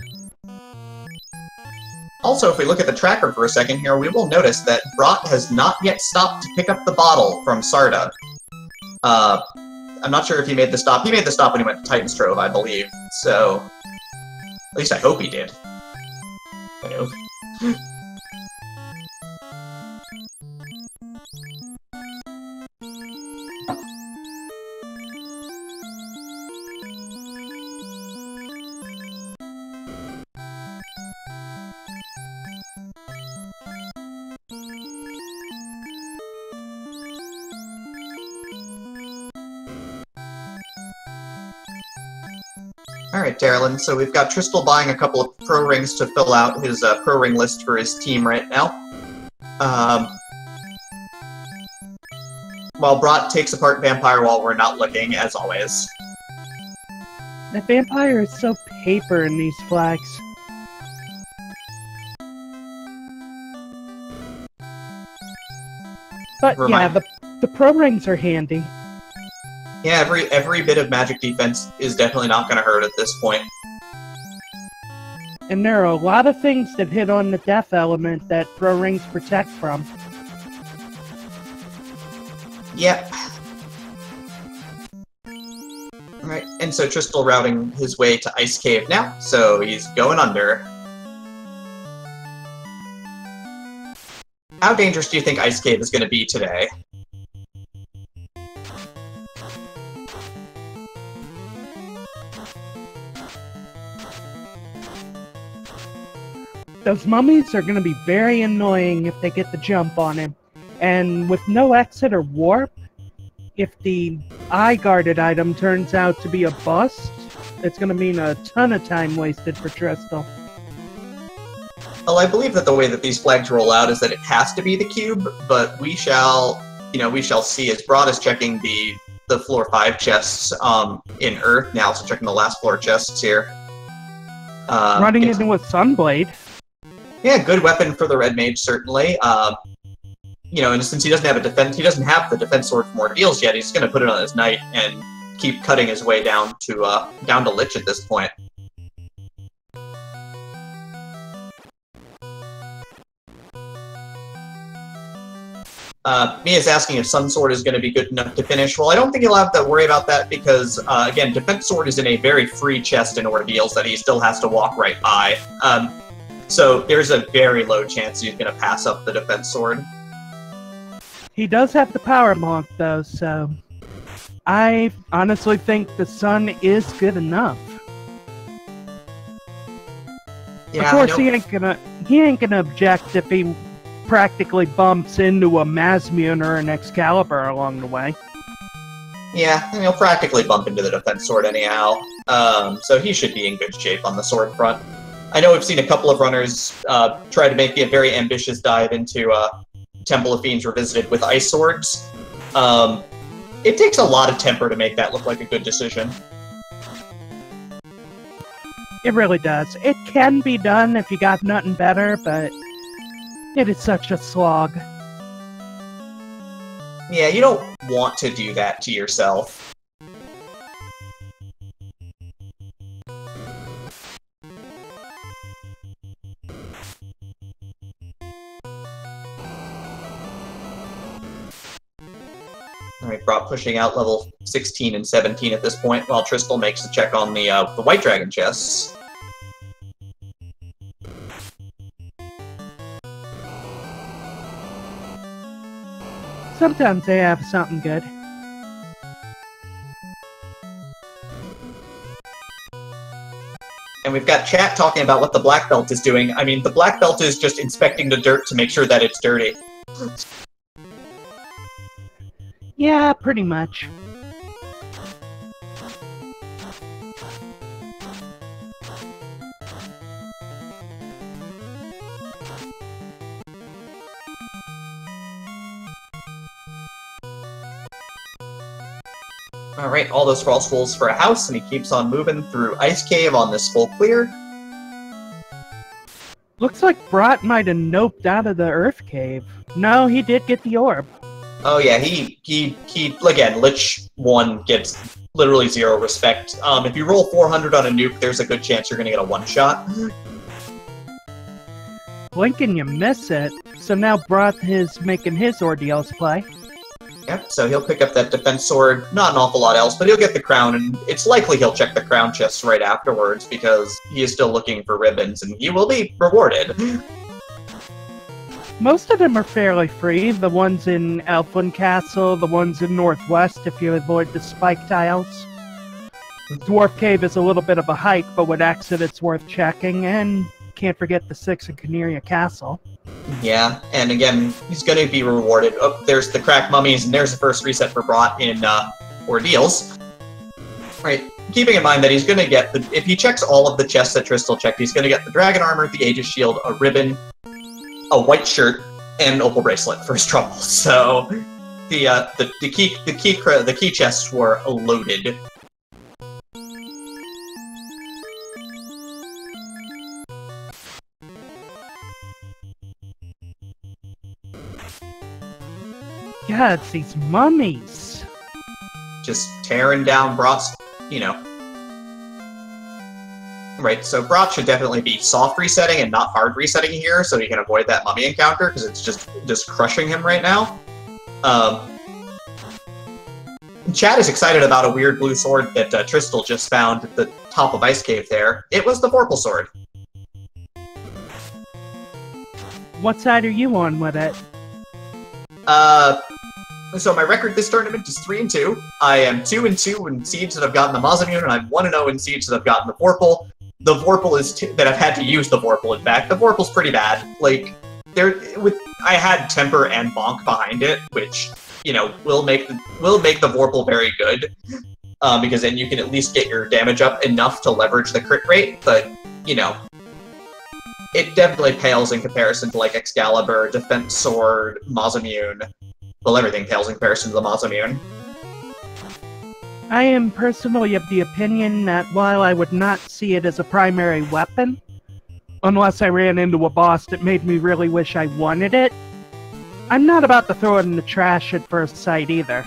Speaker 2: Also, if we look at the tracker for a second here, we will notice that Brott has not yet stopped to pick up the bottle from Sarda. I'm not sure if he made the stop. He made the stop when he went to Titan's Trove, I believe, so... At least I hope he did. I hope. Alright, Darylin, so we've got Tristal buying a couple of pro rings to fill out his pro ring list for his team right now. While Brott takes apart Vampire while we're not looking, as always.
Speaker 1: The Vampire is so paper in these flags. But yeah, the pro rings are handy.
Speaker 2: Yeah, every bit of magic defense is definitely not going to hurt at this point.
Speaker 1: And there are a lot of things that hit on the death element that pro rings protect from.
Speaker 2: Yep. Alright, and so Tristal routing his way to Ice Cave now, so he's going under. How dangerous do you think Ice Cave is going to be today?
Speaker 1: Those mummies are going to be very annoying if they get the jump on him. And with no exit or warp, if the eye-guarded item turns out to be a bust, it's going to mean a ton of time wasted for Tristal.
Speaker 2: Well, I believe that the way that these flags roll out is that it has to be the cube, but we shall see as Brott is checking the floor 5 chests in Earth, now also checking the last floor chests here.
Speaker 1: Running into a Sunblade.
Speaker 2: Yeah, good weapon for the Red Mage, certainly. And since he doesn't have the defense sword from Ordeals yet, he's going to put it on his knight and keep cutting his way down to Lich at this point. Mia's asking if Sun Sword is going to be good enough to finish. Well, I don't think he'll have to worry about that because, again, Defense Sword is in a very free chest in Ordeals that he still has to walk right by. So there's a very low chance he's going to pass up the Defense Sword.
Speaker 1: He does have the Power Monk, though, so I honestly think the Sun is good enough.
Speaker 2: Yeah,
Speaker 1: of course, he ain't gonna object if he practically bumps into a Masmune or an Excalibur along the way.
Speaker 2: Yeah, and he'll practically bump into the Defense Sword anyhow, so he should be in good shape on the sword front. I know we've seen a couple of runners try to make a very ambitious dive into Temple of Fiends Revisited with Ice Swords. It takes a lot of temper to make that look like a good decision.
Speaker 1: It really does. It can be done if you got nothing better, but it is such a slog.
Speaker 2: Yeah, you don't want to do that to yourself. Alright, Brott pushing out level 16 and 17 at this point, while Tristal makes a check on the White Dragon chests.
Speaker 1: Sometimes they have something good.
Speaker 2: And we've got chat talking about what the black belt is doing. I mean, the black belt is just inspecting the dirt to make sure that it's dirty.
Speaker 1: Yeah, pretty much.
Speaker 2: Alright, all those false wolves for a house, and he keeps on moving through Ice Cave on this full clear.
Speaker 1: Looks like Brott might have noped out of the Earth Cave. No, he did get the orb.
Speaker 2: Oh yeah, he again, Lich 1 gets literally 0 respect. If you roll 400 on a nuke, there's a good chance you're gonna get a one-shot.
Speaker 1: Blink and you miss it. So now Brott is making his ordeals play.
Speaker 2: Yep, so he'll pick up that defense sword, not an awful lot else, but he'll get the crown, and it's likely he'll check the crown chests right afterwards, because he is still looking for ribbons, and he will be rewarded.
Speaker 1: Most of them are fairly free. The ones in Elfland Castle, the ones in Northwest, if you avoid the spike tiles. Dwarf Cave is a little bit of a hike, but with exit it's worth checking, and can't forget the 6 in Caneria Castle.
Speaker 2: Yeah, and again, he's going to be rewarded. Oh, there's the cracked mummies, and there's the first reset for Brott in Ordeals. Right, keeping in mind that he's going to get, if he checks all of the chests that Tristal checked, he's going to get the Dragon Armor, the Aegis Shield, a ribbon, a white shirt, and an opal bracelet for his trouble. So, the key chests were loaded.
Speaker 1: Yeah, it's these mummies.
Speaker 2: Just tearing down Brott's, you know. Right, so Brott should definitely be soft resetting and not hard resetting here, so he can avoid that mummy encounter, because it's just crushing him right now. Chad is excited about a weird blue sword that Tristal just found at the top of Ice Cave there. It was the Vorpal sword.
Speaker 1: What side are you on with it?
Speaker 2: So my record this tournament is 3-2. I am 2-2 in seeds that I've gotten the Masamune, and I'm 1-0 in seeds that I've gotten the Vorpal. The Vorpal is that I've had to use the Vorpal. In fact, the Vorpal's pretty bad. Like, I had Temper and Bonk behind it, which will make the Vorpal very good, because then you can at least get your damage up enough to leverage the crit rate. But it definitely pales in comparison to like Excalibur, Defense Sword, Masamune. Well, everything pales in comparison to the Masamune.
Speaker 1: I am personally of the opinion that while I would not see it as a primary weapon, unless I ran into a boss that made me really wish I wanted it, I'm not about to throw it in the trash at first sight either.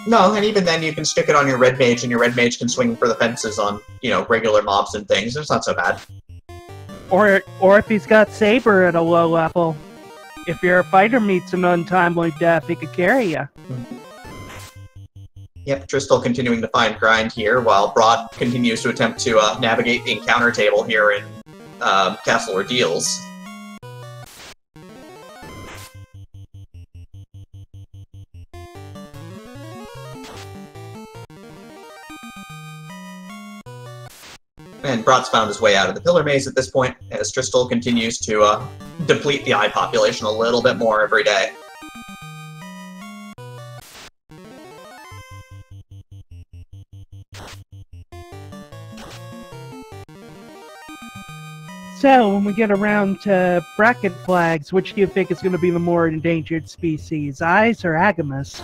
Speaker 2: No, and even then you can stick it on your Red Mage, and your Red Mage can swing for the fences on, regular mobs and things. It's not so bad.
Speaker 1: Or if he's got Saber at a low level. If your fighter meets an untimely death, he could carry you.
Speaker 2: Yep, Tristal continuing to find grind here, while Brott continues to attempt to navigate the encounter table here in Castle Ordeals. And Brott's found his way out of the Pillar Maze at this point, as Tristal continues to deplete the eye population a little bit more every day.
Speaker 1: So, when we get around to bracket flags, which do you think is going to be the more endangered species, Eyes or Agamas?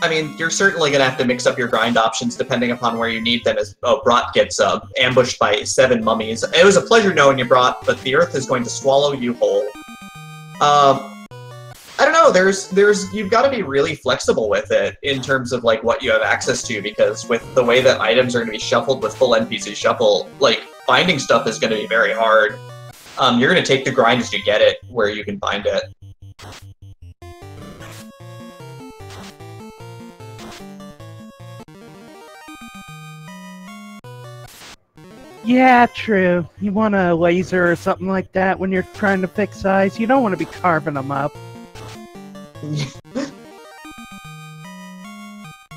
Speaker 2: I mean, you're certainly going to have to mix up your grind options depending upon where you need them, as Brott gets ambushed by 7 mummies. It was a pleasure knowing you, Brott, but the earth is going to swallow you whole. I don't know, you've got to be really flexible with it in terms of, like, what you have access to, because with the way that items are going to be shuffled with full NPC shuffle, like, finding stuff is going to be very hard. You're going to take the grind as you get it, where you can find it.
Speaker 1: Yeah, true. You want a laser or something like that when you're trying to fix eyes. You don't want to be carving them up.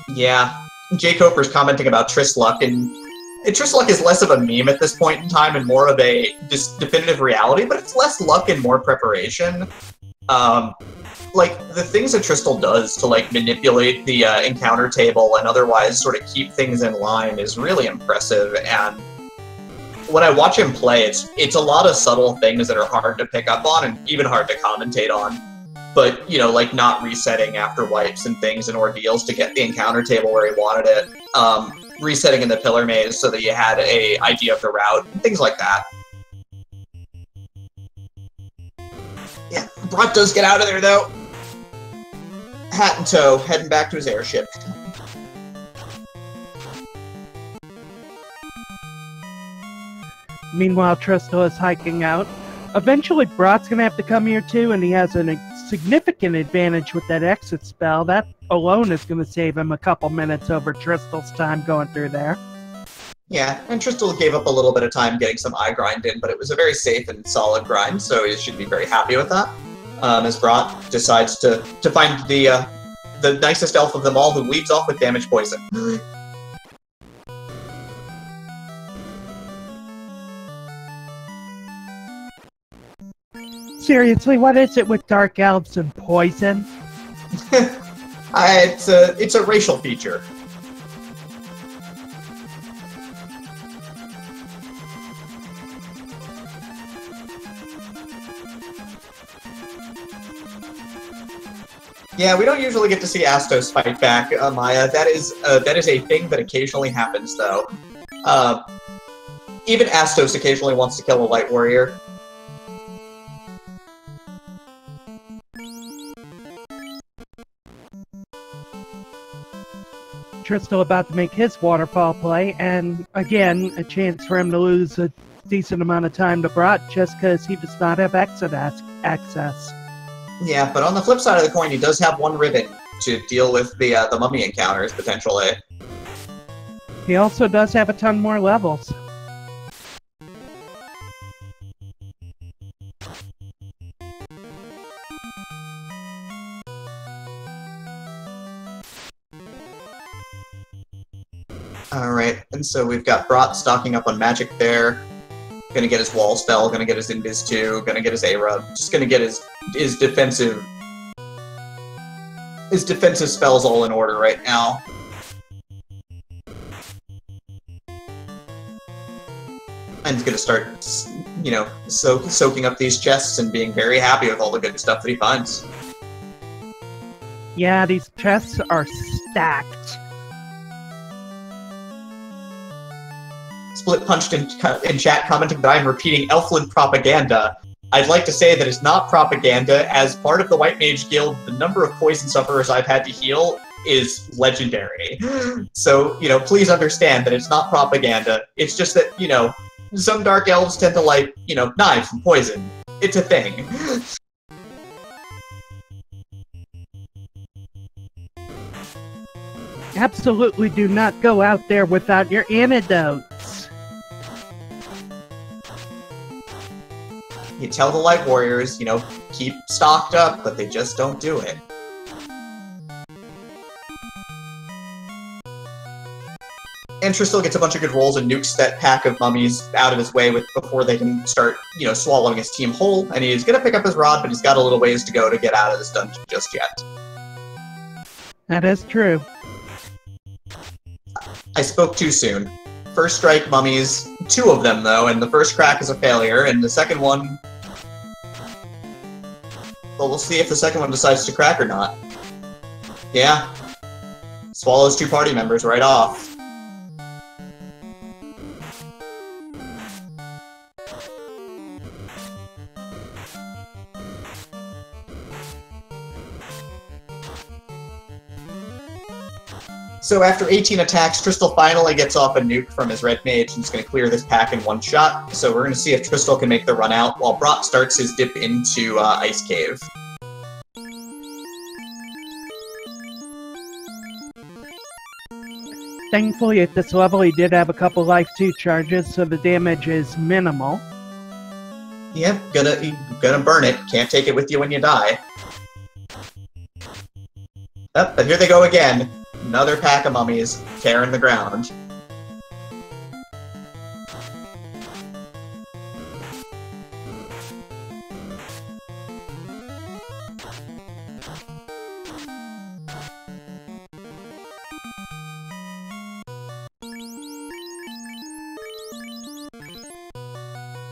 Speaker 2: Yeah. Jay Coper's commenting about Tristluck, and Tristluck is less of a meme at this point in time and more of a definitive reality, but it's less luck and more preparation. Like, the things that Tristal does to, like, manipulate the encounter table and otherwise sort of keep things in line is really impressive, and when I watch him play, it's a lot of subtle things that are hard to pick up on and even hard to commentate on. But, you know, like not resetting after wipes and things and ordeals to get the encounter table where he wanted it. Resetting in the pillar maze so that you had a idea of the route, and things like that. Yeah, Brott does get out of there, though. Hat in tow, heading back to his airship.
Speaker 1: Meanwhile, Tristal is hiking out. Eventually, Brott's gonna have to come here too, and he has a significant advantage with that exit spell. That alone is gonna save him a couple minutes over Tristal's time going through there.
Speaker 2: Yeah, and Tristal gave up a little bit of time getting some eye grind in, but it was a very safe and solid grind, so he should be very happy with that. As Brott decides to find the nicest elf of them all, who leads off with damage poison.
Speaker 1: Seriously, what is it with dark elves and poison?
Speaker 2: It's a racial feature. Yeah, we don't usually get to see Astos fight back, Maya. That is a thing that occasionally happens, though. Even Astos occasionally wants to kill a Light Warrior.
Speaker 1: Tristal about to make his waterfall play, and again, a chance for him to lose a decent amount of time to Brott just because he does not have exit access.
Speaker 2: Yeah, but on the flip side of the coin, he does have one ribbon to deal with the mummy encounters, potentially.
Speaker 1: He also does have a ton more levels.
Speaker 2: Alright, and so we've got Brott stocking up on magic there. Gonna get his wall spell, gonna get his Invis 2, gonna get his A-Rub, just gonna get his defensive spells all in order right now. And he's gonna start, you know, soaking up these chests and being very happy with all the good stuff that he finds.
Speaker 1: Yeah, these chests are stacked.
Speaker 2: Split punched in chat commenting that I am repeating Elfland propaganda. I'd like to say that it's not propaganda. As part of the White Mage Guild, the number of poison sufferers I've had to heal is legendary. So, you know, please understand that it's not propaganda. It's just that, you know, some dark elves tend to like, you know, knives and poison. It's a thing.
Speaker 1: Absolutely do not go out there without your antidotes.
Speaker 2: You tell the Light Warriors, you know, keep stocked up, but they just don't do it. And Tristal gets a bunch of good rolls and nukes that pack of mummies out of his way before they can start, you know, swallowing his team whole. And he's gonna pick up his rod, but he's got a little ways to go to get out of this dungeon just yet.
Speaker 1: That is true.
Speaker 2: I spoke too soon. First strike mummies, 2 of them though, and the first crack is a failure, and the second one... Well, we'll see if the second one decides to crack or not. Yeah. Swallows 2 party members right off. So after 18 attacks, Tristal finally gets off a nuke from his red mage and is going to clear this pack in one shot. So we're going to see if Tristal can make the run out while Brott starts his dip into Ice Cave.
Speaker 1: Thankfully, at this level, he did have a couple Life 2 charges, so the damage is minimal.
Speaker 2: Yep, gonna burn it. Can't take it with you when you die. Oh, but here they go again. Another pack of mummies tearing the ground.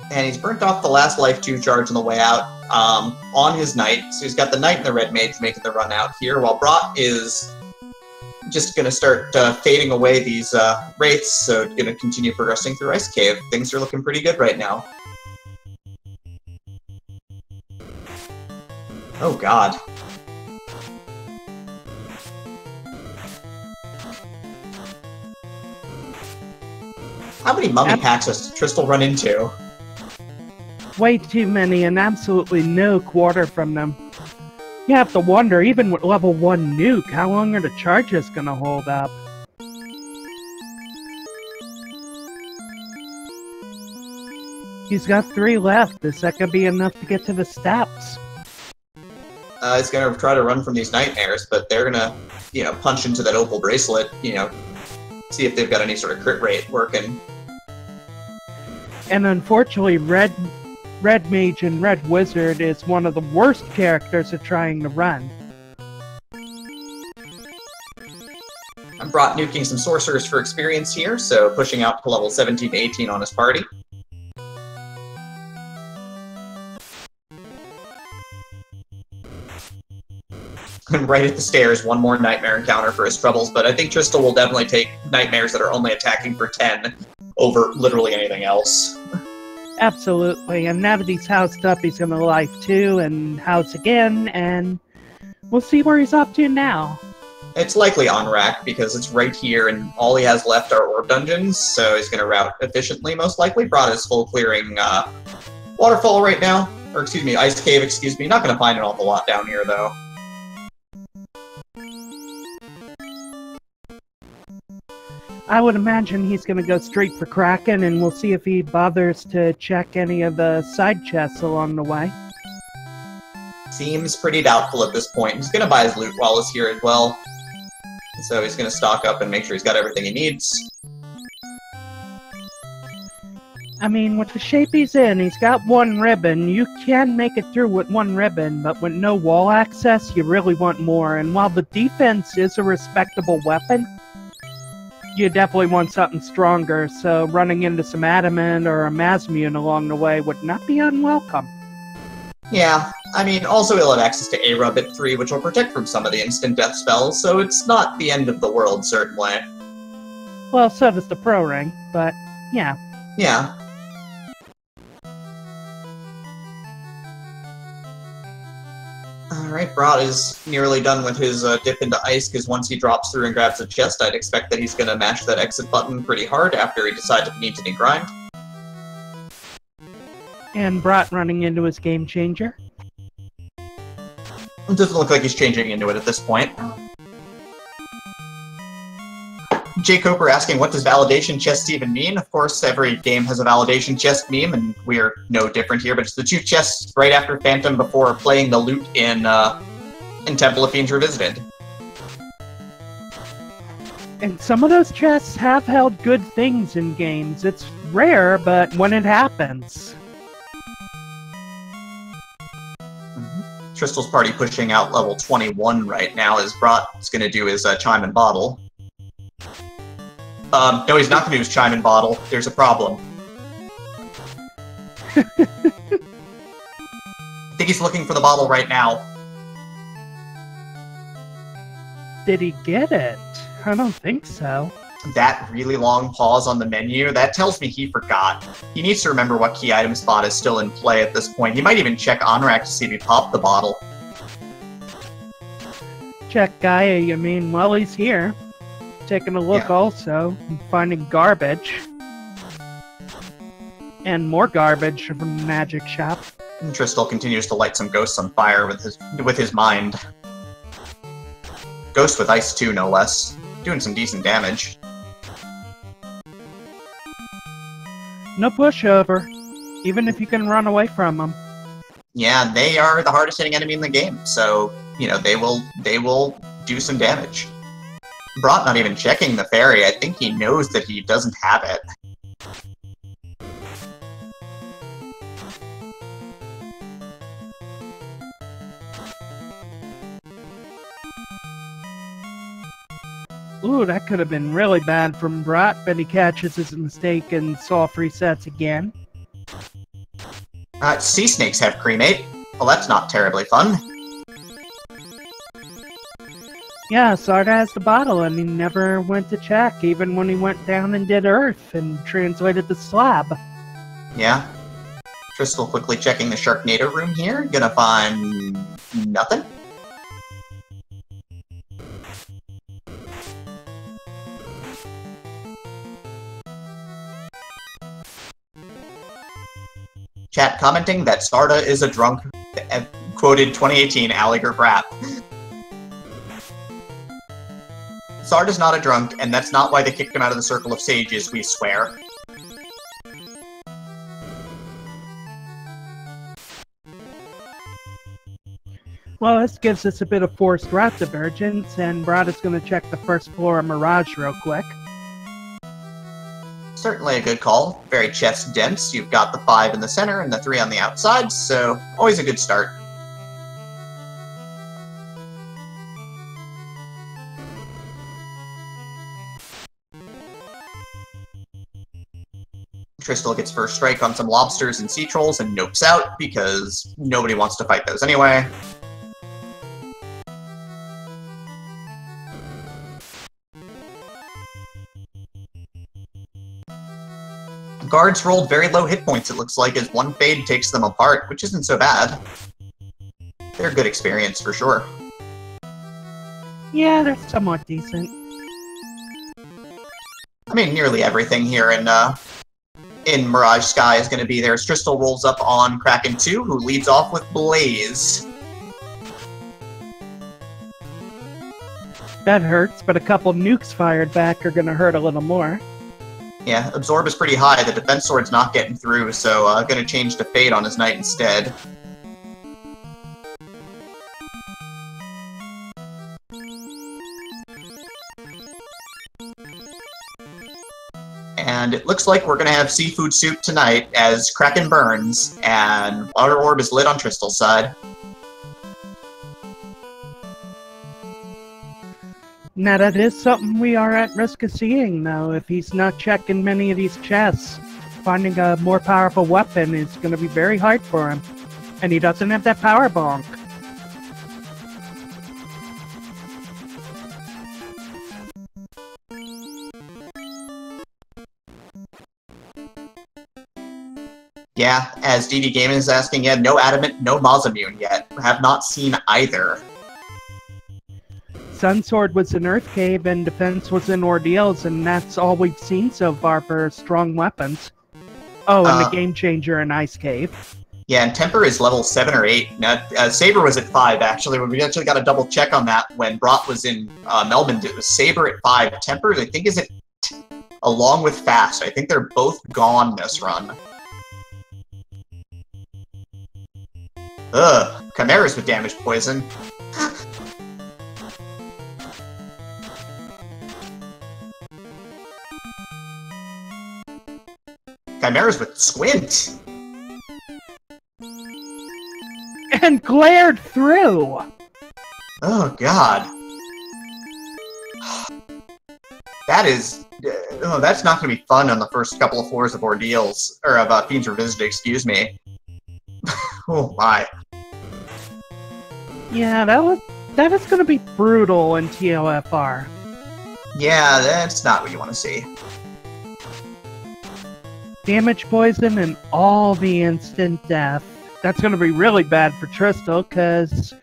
Speaker 2: And he's burnt off the last Life 2 charge on the way out on his Knight. So he's got the Knight and the Red Mage making the run out here, while Brott is just going to start fading away these Wraiths, so going to continue progressing through Ice Cave. Things are looking pretty good right now. Oh god. How many mummy packs does Tristal run into?
Speaker 1: Way too many, and absolutely no quarter from them. You have to wonder, even with level 1 nuke, how long are the charges gonna hold up? He's got 3 left. Is that gonna be enough to get to the steps?
Speaker 2: He's gonna try to run from these nightmares, but they're gonna, punch into that opal bracelet, see if they've got any sort of crit rate working.
Speaker 1: And unfortunately, Red Mage and Red Wizard is one of the worst characters at trying to run.
Speaker 2: I'm Brott nuking some sorcerers for experience here, so pushing out to level 17 to 18 on his party. And right at the stairs, one more Nightmare encounter for his troubles, but I think Tristal will definitely take Nightmares that are only attacking for 10 over literally anything else.
Speaker 1: Absolutely, and now that he's housed up, he's gonna Life 2 and house again, and we'll see where he's up to now.
Speaker 2: It's likely on rack, because it's right here, and all he has left are Orb Dungeons, so he's gonna route efficiently, most likely. Brott is full clearing Waterfall right now, or excuse me, Ice Cave, excuse me. Not gonna find an awful lot down here, though.
Speaker 1: I would imagine he's going to go straight for Kraken, and we'll see if he bothers to check any of the side chests along the way.
Speaker 2: Seems pretty doubtful at this point. He's going to buy his loot while he's here as well. So he's going to stock up and make sure he's got everything he needs.
Speaker 1: I mean, with the shape he's in, he's got 1 ribbon. You can make it through with 1 ribbon, but with no wall access, you really want more. And while the defense is a respectable weapon, you definitely want something stronger, so running into some Adamant or a Masmune along the way would not be unwelcome.
Speaker 2: Yeah, I mean, also he'll have access to A-Rub at 3, which will protect from some of the instant death spells, so it's not the end of the world, certainly.
Speaker 1: Well, so does the Pro Ring, but yeah.
Speaker 2: Yeah. Alright, Brott is nearly done with his dip into ice, because once he drops through and grabs the chest, I'd expect that he's going to mash that exit button pretty hard after he decides he needs any grind.
Speaker 1: And Brott running into his Game Changer.
Speaker 2: It doesn't look like he's changing into it at this point. Jay Coper asking, what does validation chest even mean? Of course, every game has a validation chest meme, and we're no different here, but it's the 2 chests right after Phantom before playing the loot in Temple of Fiends Revisited.
Speaker 1: And some of those chests have held good things in games. It's rare, but when it happens.
Speaker 2: Tristal's party pushing out level 21 right now, as Brott's going to do his Chime and Bottle. No, he's not going to do his Chime and Bottle. There's a problem. I think he's looking for the bottle right now.
Speaker 1: Did he get it? I don't think so.
Speaker 2: That really long pause on the menu, that tells me he forgot. He needs to remember what key item spot is still in play at this point. He might even check on-rack to see if he popped the bottle.
Speaker 1: Check Gaia, I mean, while he's here. Taking a look also, and finding garbage. And more garbage from the magic shop.
Speaker 2: And Tristal continues to light some ghosts on fire with his mind. Ghost with ice too, no less. Doing some decent damage.
Speaker 1: No pushover, even if you can run away from them.
Speaker 2: Yeah, they are the hardest hitting enemy in the game, so, you know, they will do some damage. Brott not even checking the fairy. I think he knows that he doesn't have it.
Speaker 1: Ooh, that could have been really bad from Brott, but he catches his mistake and soft resets again.
Speaker 2: Sea snakes have cremate. Well, that's not terribly fun.
Speaker 1: Yeah, Sarda has the bottle and he never went to check, even when he went down and did Earth and translated the slab.
Speaker 2: Yeah. Tristal quickly checking the Sharknado room here. Gonna find nothing. Chat commenting that Sarda is a drunk, quoted 2018 Alligator rap. Sarda's not a drunk, and that's not why they kicked him out of the Circle of Sages, we swear.
Speaker 1: Well, this gives us a bit of forced route divergence, and Brott is going to check the first floor of Mirage real quick.
Speaker 2: Certainly a good call. Very chest dense. You've got the 5 in the center and the 3 on the outside, so always a good start. Tristal gets first strike on some lobsters and sea trolls and nopes out because nobody wants to fight those anyway. Guards rolled very low hit points, it looks like, as one fade takes them apart, which isn't so bad. They're a good experience, for sure.
Speaker 1: Yeah, they're somewhat decent.
Speaker 2: I mean, nearly everything here in Mirage Sky is going to be there as Tristal rolls up on Kraken 2, who leads off with Blaze.
Speaker 1: That hurts, but a couple nukes fired back are going to hurt a little more.
Speaker 2: Yeah, Absorb is pretty high, the Defense Sword's not getting through, so gonna change to Fade on his Knight instead. And it looks like we're gonna have seafood soup tonight as Kraken burns, and Water Orb is lit on Tristal's side.
Speaker 1: Now that is something we are at risk of seeing, though. If he's not checking many of these chests, finding a more powerful weapon is going to be very hard for him. And he doesn't have that power bonk.
Speaker 2: Yeah, as DD Gaming is asking, yeah, no Adamant, no Mazamune yet. Have not seen either.
Speaker 1: Sunsword was in Earth Cave and Defense was in Ordeals, and that's all we've seen so far for strong weapons. Oh, and the Game Changer in Ice Cave.
Speaker 2: Yeah, and Temper is level 7 or 8. Now, Saber was at 5, actually. We actually got a double check on that when Brott was in Melbourne. It was Saber at 5. Temper, I think, is at along with Fast. I think they're both gone this run. Ugh, Chimeras with damage poison. Chimeras with Squint!
Speaker 1: And glared through!
Speaker 2: Oh, God. That is... oh, that's not going to be fun on the first couple of floors of Ordeals. Or of Fiends Revisited, excuse me. Oh, my.
Speaker 1: Yeah, that is going to be brutal in TOFR.
Speaker 2: Yeah, that's not what you want to see.
Speaker 1: Damage poison and all the instant death. That's going to be really bad for Tristal, because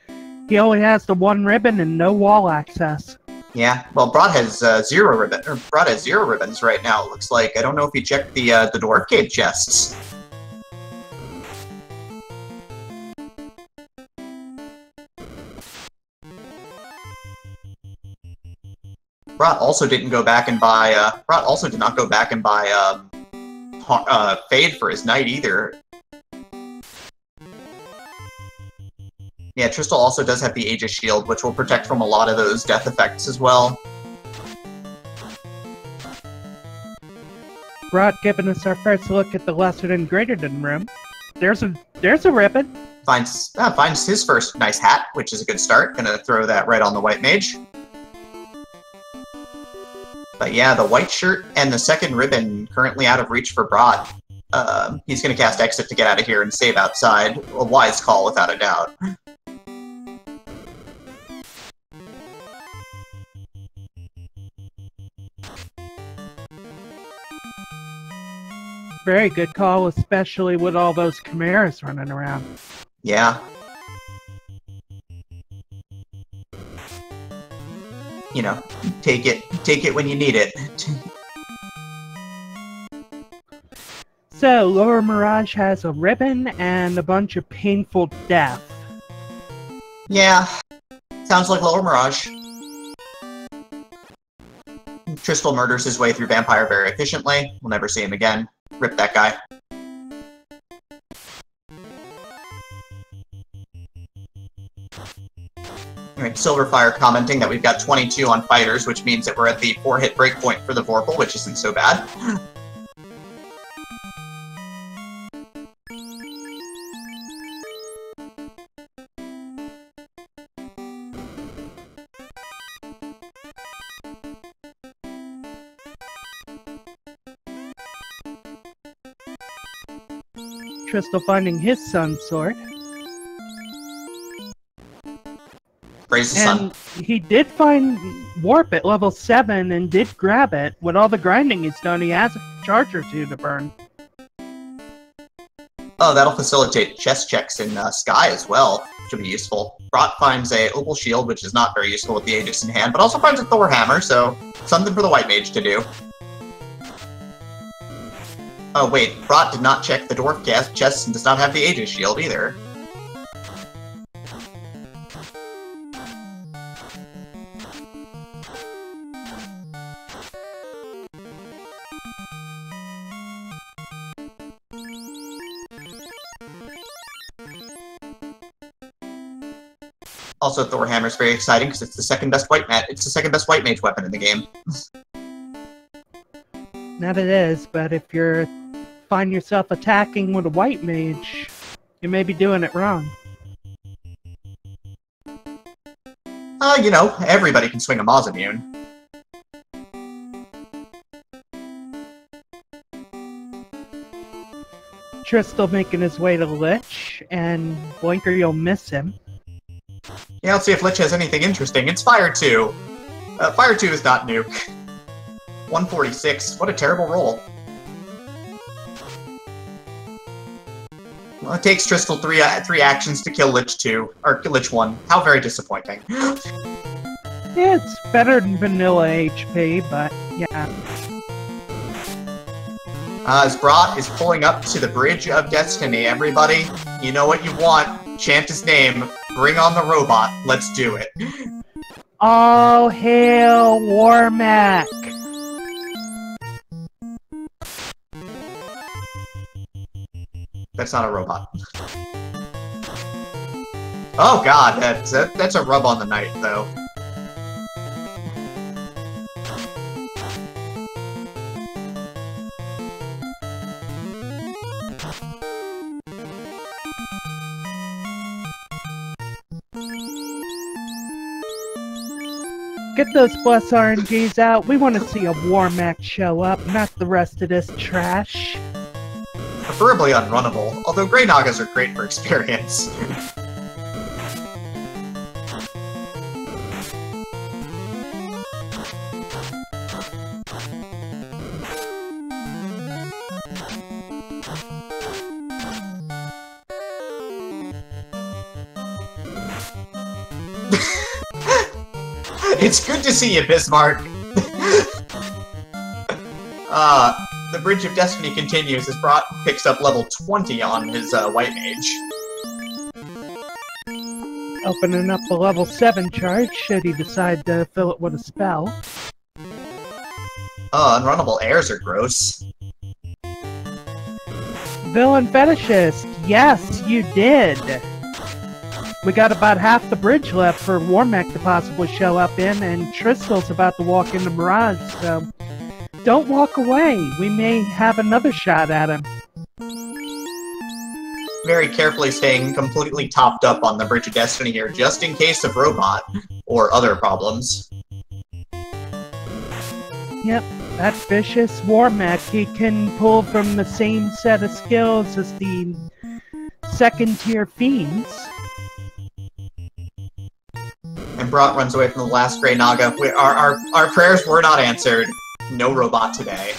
Speaker 1: he only has the 1 ribbon and no wall access.
Speaker 2: Yeah, well, Brott has 0 ribbon, or Brott has 0 ribbons right now, it looks like. I don't know if he checked the Dwarf Cave chests. Brott also didn't go back and buy, Brott also did not go back and buy, Fade for his Knight either. Yeah, Tristal also does have the Aegis Shield, which will protect from a lot of those death effects as well.
Speaker 1: Brott giving us our first look at the lesser than greater than room. There's a ribbon.
Speaker 2: Finds his first nice hat, which is a good start. Gonna throw that right on the white mage. But yeah, the white shirt and the second ribbon currently out of reach for Brott. He's gonna cast Exit to get out of here and save outside. A wise call, without a doubt.
Speaker 1: Very good call, especially with all those chimeras running around.
Speaker 2: Yeah. You know, take it when you need it.
Speaker 1: So, Lower Mirage has a ribbon and a bunch of painful death.
Speaker 2: Yeah. Sounds like Lower Mirage. Tristal murders his way through Vampire very efficiently. We'll never see him again. Rip that guy. Alright, Silverfire commenting that we've got 22 on fighters, which means that we're at the 4-hit breakpoint for the Vorpal, which isn't so bad.
Speaker 1: Tristal finding his Sun Sword.
Speaker 2: Praise the sun.
Speaker 1: And he did find Warp at level 7 and did grab it. With all the grinding he's done, he has a charge or two to burn.
Speaker 2: Oh, that'll facilitate chest checks in Sky as well, which will be useful. Brott finds a Opal Shield, which is not very useful with the Aegis in hand, but also finds a Thor Hammer, so something for the White Mage to do. Oh wait, Brott did not check the Dwarf chest and does not have the Aegis Shield either. Also, Thor Hammer is very exciting because it's the second best white mage weapon in the game.
Speaker 1: That it is, but if you find yourself attacking with a white mage, you may be doing it wrong.
Speaker 2: You know, everybody can swing a Maw's immune.
Speaker 1: Tristal making his way to Lich, and Blinker, you'll miss him.
Speaker 2: Yeah, let's see if Lich has anything interesting. It's Fire 2. Fire 2 is not nuke. 146. What a terrible roll. Well, it takes Tristal three actions to kill Lich 2, or Lich 1. How very disappointing.
Speaker 1: Yeah, it's better than vanilla HP, but yeah.
Speaker 2: As Brott is pulling up to the Bridge of Destiny, everybody, you know what you want. Chant his name. Bring on the robot. Let's do it.
Speaker 1: All hail Warmac!
Speaker 2: That's not a robot. Oh god, that's a rub on the night, though.
Speaker 1: Get those plus RNGs out. We want to see a Warmac show up, not the rest of this trash.
Speaker 2: Preferably unrunnable, although Grey Nagas are great for experience. It's good to see you, Bismarck! The Bridge of Destiny continues as Brott picks up level 20 on his White Mage.
Speaker 1: Opening up the level 7 charge, should he decide to fill it with a spell.
Speaker 2: Unrunnable airs are gross.
Speaker 1: Villain Fetishist, yes, you did. We got about half the bridge left for Warmech to possibly show up in, and Tristal's about to walk into Mirage, so don't walk away. We may have another shot at him.
Speaker 2: Very carefully staying completely topped up on the Bridge of Destiny here, just in case of robot or other problems.
Speaker 1: Yep, that vicious Warmech, he can pull from the same set of skills as the second-tier fiends.
Speaker 2: And Brott runs away from the last Grey Naga. Our prayers were not answered. No robot today.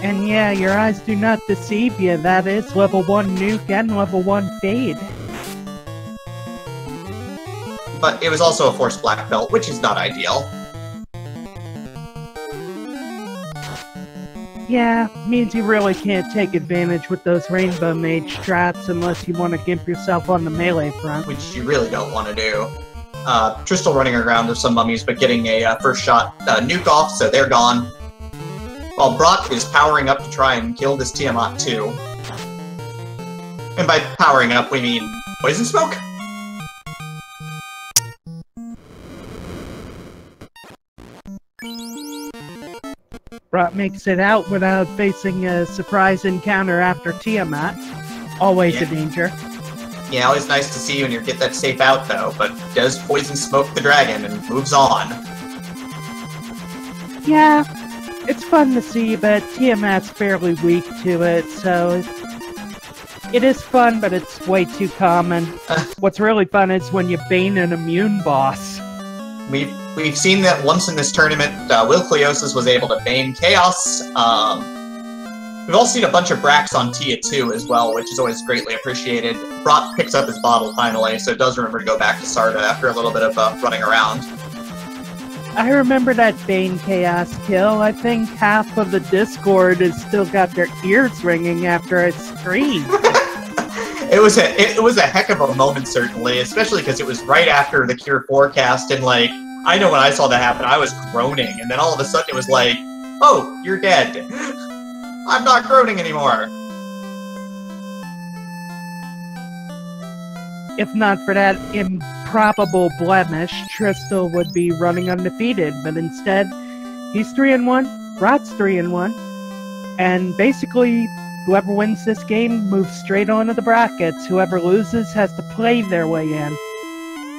Speaker 1: And yeah, your eyes do not deceive you. That is level 1 Nuke and level 1 Fade.
Speaker 2: But it was also a Force Black Belt, which is not ideal.
Speaker 1: Yeah, means you really can't take advantage with those Rainbow Mage strats unless you want to gimp yourself on the melee front.
Speaker 2: Which you really don't want to do. Tristal running around with some mummies, but getting a first shot nuke off, so they're gone. While Brott is powering up to try and kill this Tiamat too. And by powering up, we mean Poison Smoke?
Speaker 1: Brott makes it out without facing a surprise encounter after Tiamat. Always a danger.
Speaker 2: Yeah, always nice to see you when you get that safe out, though, but does Poison Smoke the dragon and moves on.
Speaker 1: Yeah, it's fun to see, but Tiamat's fairly weak to it, so it is fun, but it's way too common. What's really fun is when you bane an immune boss.
Speaker 2: We've seen that once in this tournament, Will Cleosis was able to bane Chaos. We've also seen a bunch of Brax on Tia too as well, which is always greatly appreciated. Brott picks up his bottle finally, so does remember to go back to Sarda after a little bit of running around.
Speaker 1: I remember that Bane Chaos kill. I think half of the Discord has still got their ears ringing after I screamed.
Speaker 2: It was a heck of a moment, certainly, especially because it was right after the Cure forecast, and like, I know when I saw that happen, I was groaning, and then all of a sudden it was like, oh, you're dead. I'm not groaning anymore.
Speaker 1: If not for that improbable blemish, Tristal would be running undefeated, but instead, he's 3-1, Brott's 3-1, and basically, whoever wins this game moves straight on to the brackets. Whoever loses has to play their way in.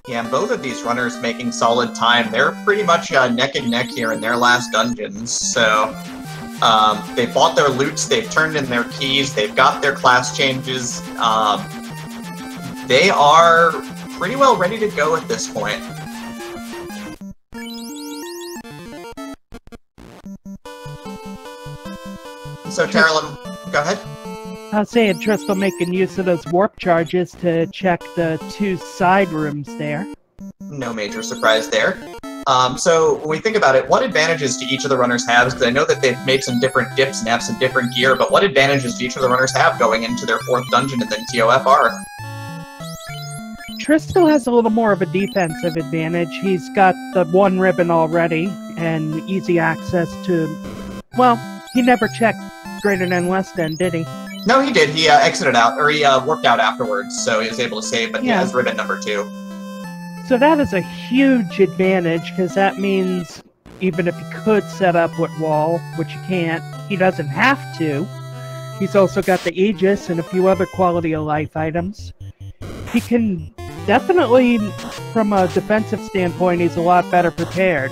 Speaker 2: Yeah, and both of these runners making solid time. They're pretty much neck and neck here in their last dungeons, so they bought their loots, they've turned in their keys, they've got their class changes. They are pretty well ready to go at this point. So, Carolyn, go ahead.
Speaker 1: I was saying Tristal making use of those warp charges to check the 2 side rooms there.
Speaker 2: No major surprise there. So, when we think about it, what advantages do each of the runners have? Because I know that they've made some different dips and have some different gear, but what advantages do each of the runners have going into their 4th dungeon and then TOFR?
Speaker 1: Tristal has a little more of a defensive advantage. He's got the 1 ribbon already, and easy access to... Well, he never checked greater than less than, did he?
Speaker 2: No, he did. He exited out, or he worked out afterwards, so he was able to save, but he has ribbon number 2.
Speaker 1: So that is a huge advantage, because that means even if he could set up with wall, which he can't, he doesn't have to. He's also got the Aegis and a few other quality of life items. He can definitely, from a defensive standpoint, he's a lot better prepared.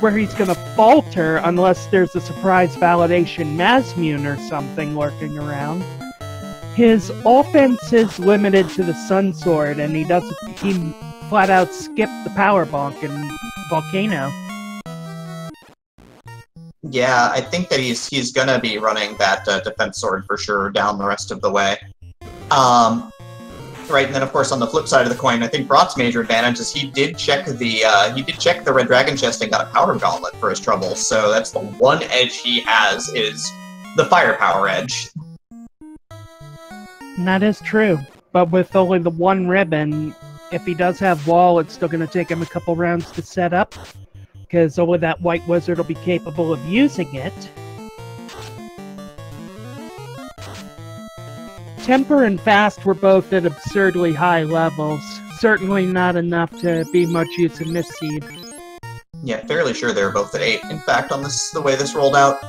Speaker 1: Where he's gonna falter unless there's a surprise validation Mazmune or something lurking around. His offense is limited to the Sun Sword, and he flat out skipped the Power Bonk in Volcano.
Speaker 2: Yeah, I think that he's gonna be running that defense sword for sure down the rest of the way. Right, and then of course on the flip side of the coin, I think Brott's major advantage is he did check the Red Dragon chest and got a Power Gauntlet for his trouble. So that's the one edge he has, is the firepower edge.
Speaker 1: And that is true, but with only the 1 ribbon, if he does have wall, it's still going to take him a couple rounds to set up. because only that white wizard will be capable of using it. Temper and Fast were both at absurdly high levels. Certainly not enough to be much use in this seed.
Speaker 2: Yeah, fairly sure they were both at 8. In fact, on this, the way this rolled out.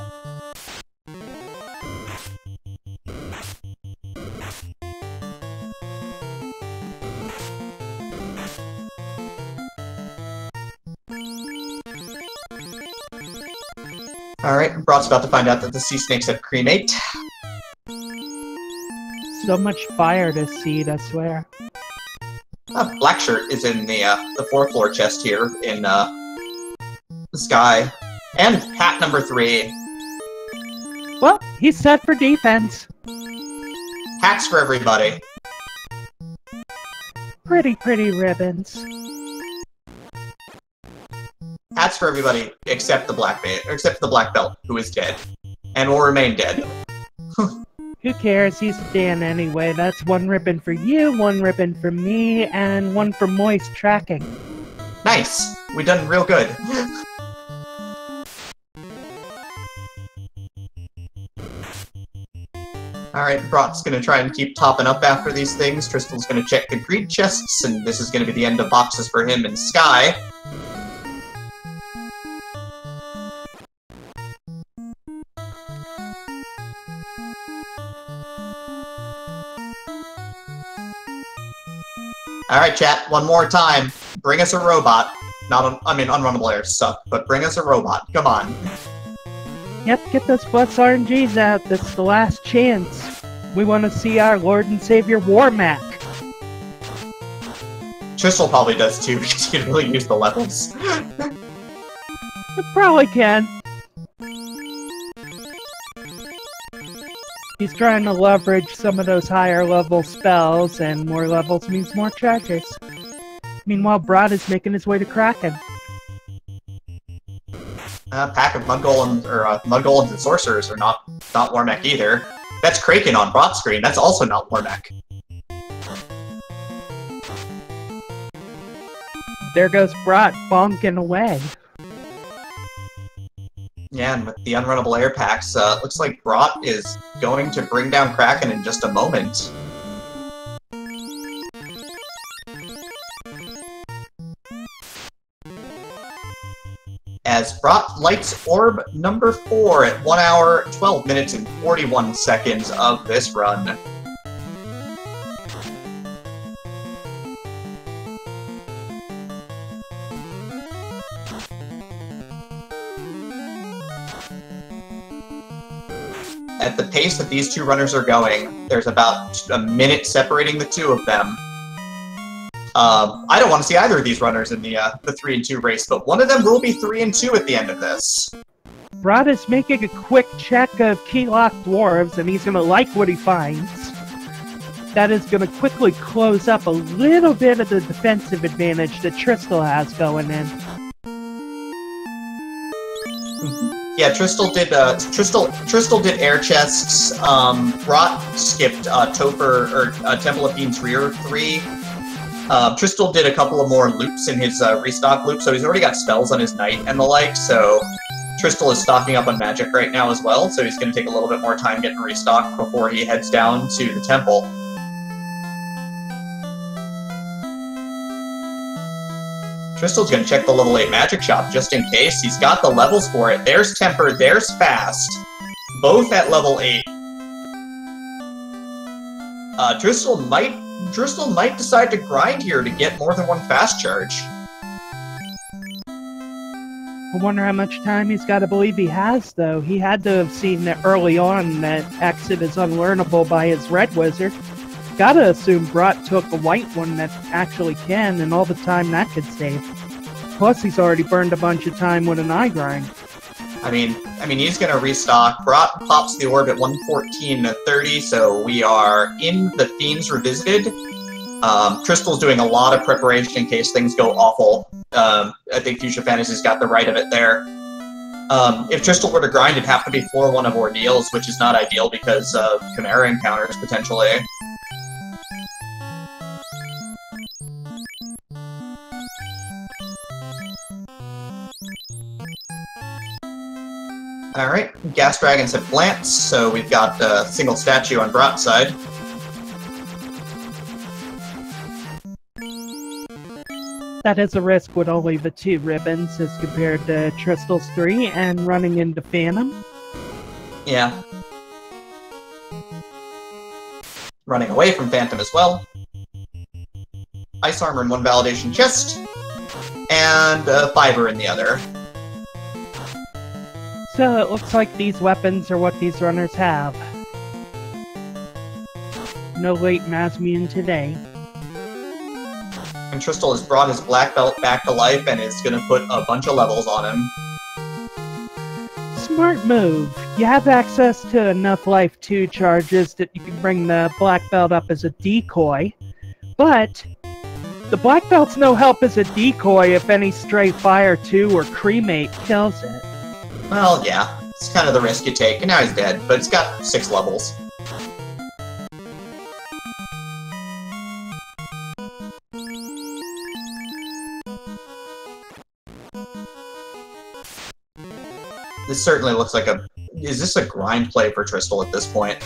Speaker 2: Alright, Brott's about to find out that the sea snakes have cremate.
Speaker 1: So much fire to seed, I swear.
Speaker 2: Black shirt is in the 4th floor chest here in the sky. And hat number 3.
Speaker 1: Well, he's set for defense.
Speaker 2: Hats for everybody.
Speaker 1: Pretty ribbons.
Speaker 2: Hats for everybody except the black belt, who is dead. And will remain dead.
Speaker 1: Who cares? He's Dan anyway. That's 1 ribbon for you, 1 ribbon for me, and 1 for Moist tracking.
Speaker 2: Nice! We done real good. Alright, Brott's gonna try and keep topping up after these things. Tristal's gonna check the greed chests, and this is gonna be the end of boxes for him and Sky. Alright, chat, one more time. Bring us a robot. Unrunnable airs suck, but bring us a robot. Come on.
Speaker 1: Yep, get those plus RNGs out. That's the last chance. We want to see our Lord and Savior Warmac.
Speaker 2: Tristal probably does too, because he can really use the levels.
Speaker 1: It probably can. He's trying to leverage some of those higher level spells, and more levels means more charges. Meanwhile, Brott is making his way to Kraken.
Speaker 2: Pack of Mudgolems and Sorcerers are not Warmac either. That's Kraken on Brott's screen, that's also not Warmac.
Speaker 1: There goes Brott bonking away.
Speaker 2: Yeah, and with the unrunnable air packs, looks like Brott is going to bring down Kraken in just a moment. As Brott lights orb number 4 at 1 hour, 12 minutes, and 41 seconds of this run. At the pace that these two runners are going, there's about a minute separating the two of them. I don't want to see either of these runners in the 3 and 2 race, but one of them will be 3 and 2 at the end of this.
Speaker 1: Brott is making a quick check of key-locked dwarves, and he's going to like what he finds. That is going to quickly close up a little bit of the defensive advantage that Tristal has going in.
Speaker 2: Yeah, Tristal did air chests. Brott skipped Topher or Temple of Fiend's Rear 3. Tristal did a couple of more loops in his restock loop, so he's already got spells on his knight and the like. So Tristal is stocking up on magic right now as well. So he's going to take a little bit more time getting restocked before he heads down to the temple. Tristal's going to check the level 8 magic shop just in case. He's got the levels for it. There's Temper, there's Fast. Both at level 8. Tristal might decide to grind here to get more than 1 fast charge.
Speaker 1: I wonder how much time he's got to believe he has, though. He had to have seen that early on that exit is unlearnable by his red wizard. Gotta assume Brott took a white one that actually can, and all the time that could save. Plus, he's already burned a bunch of time with an eye grind.
Speaker 2: I mean, he's gonna restock. Brott pops the orb at 1:14:30, so we are in the Fiends Revisited. Tristal's doing a lot of preparation in case things go awful. I think Fuchsia Fantasy's got the right of it there. If Tristal were to grind, it'd have to be 4-1 of Ordeals, which is not ideal because of Chimera encounters, potentially. Alright, Gas Dragons have Glance, so we've got a single statue on Brott's side.
Speaker 1: That is a risk with only the 2 ribbons as compared to Tristle's 3 and running into Phantom.
Speaker 2: Yeah. Running away from Phantom as well. Ice Armor in one Validation chest, and Fiber in the other.
Speaker 1: So it looks like these weapons are what these runners have. No late Masmian today.
Speaker 2: And Tristal has brought his black belt back to life and is going to put a bunch of levels on him.
Speaker 1: Smart move. You have access to enough life 2 charges that you can bring the black belt up as a decoy, but the black belt's no help as a decoy if any stray fire 2 or cremate kills it.
Speaker 2: Well, yeah, it's kind of the risk you take, and now he's dead, but it's got 6 levels. This certainly looks like a... Is this a grind play for Tristal at this point?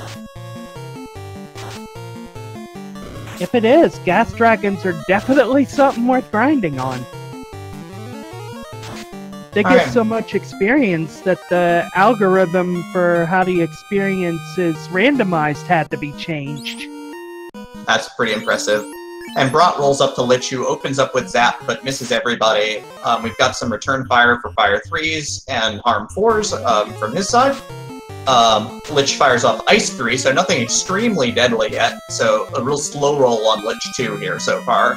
Speaker 1: If it is, Gas Dragons are definitely something worth grinding on. They get so much experience that the algorithm for how the experience is randomized had to be changed.
Speaker 2: That's pretty impressive. And Brott rolls up to Lich, who opens up with Zap, but misses everybody. We've got some Return Fire for Fire 3s and Harm 4s from his side. Lich fires off Ice 3, so nothing extremely deadly yet. So a real slow roll on Lich 2 here so far.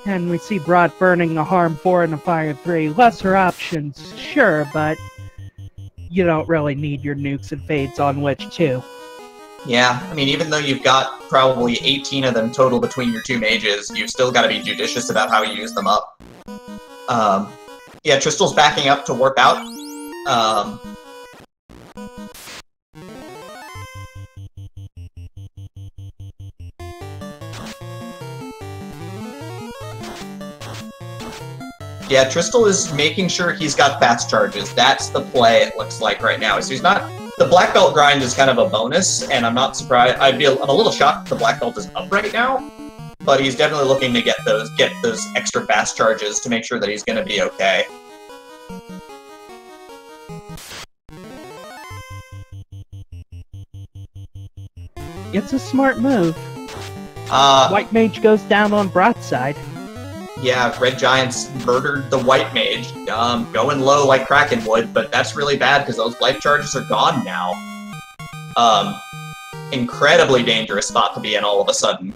Speaker 1: And we see Brott burning a Harm 4 and a Fire 3. Lesser options, sure, but you don't really need your nukes and fades on Lich 2.
Speaker 2: Yeah, I mean, even though you've got probably 18 of them total between your 2 mages, you've still got to be judicious about how you use them up. Yeah, Tristal's backing up to warp out. Yeah, Tristal is making sure he's got fast charges. That's the play, it looks like, right now. So he's not... The black belt grind is kind of a bonus, and I'm not surprised. I'm a little shocked the black belt is up right now, but he's definitely looking to get those extra fast charges to make sure that he's going to be okay.
Speaker 1: It's a smart move. White Mage goes down on Brott's side.
Speaker 2: Yeah, Red Giants murdered the White Mage, going low like Kraken would, but that's really bad because those life charges are gone now. Incredibly dangerous spot to be in all of a sudden.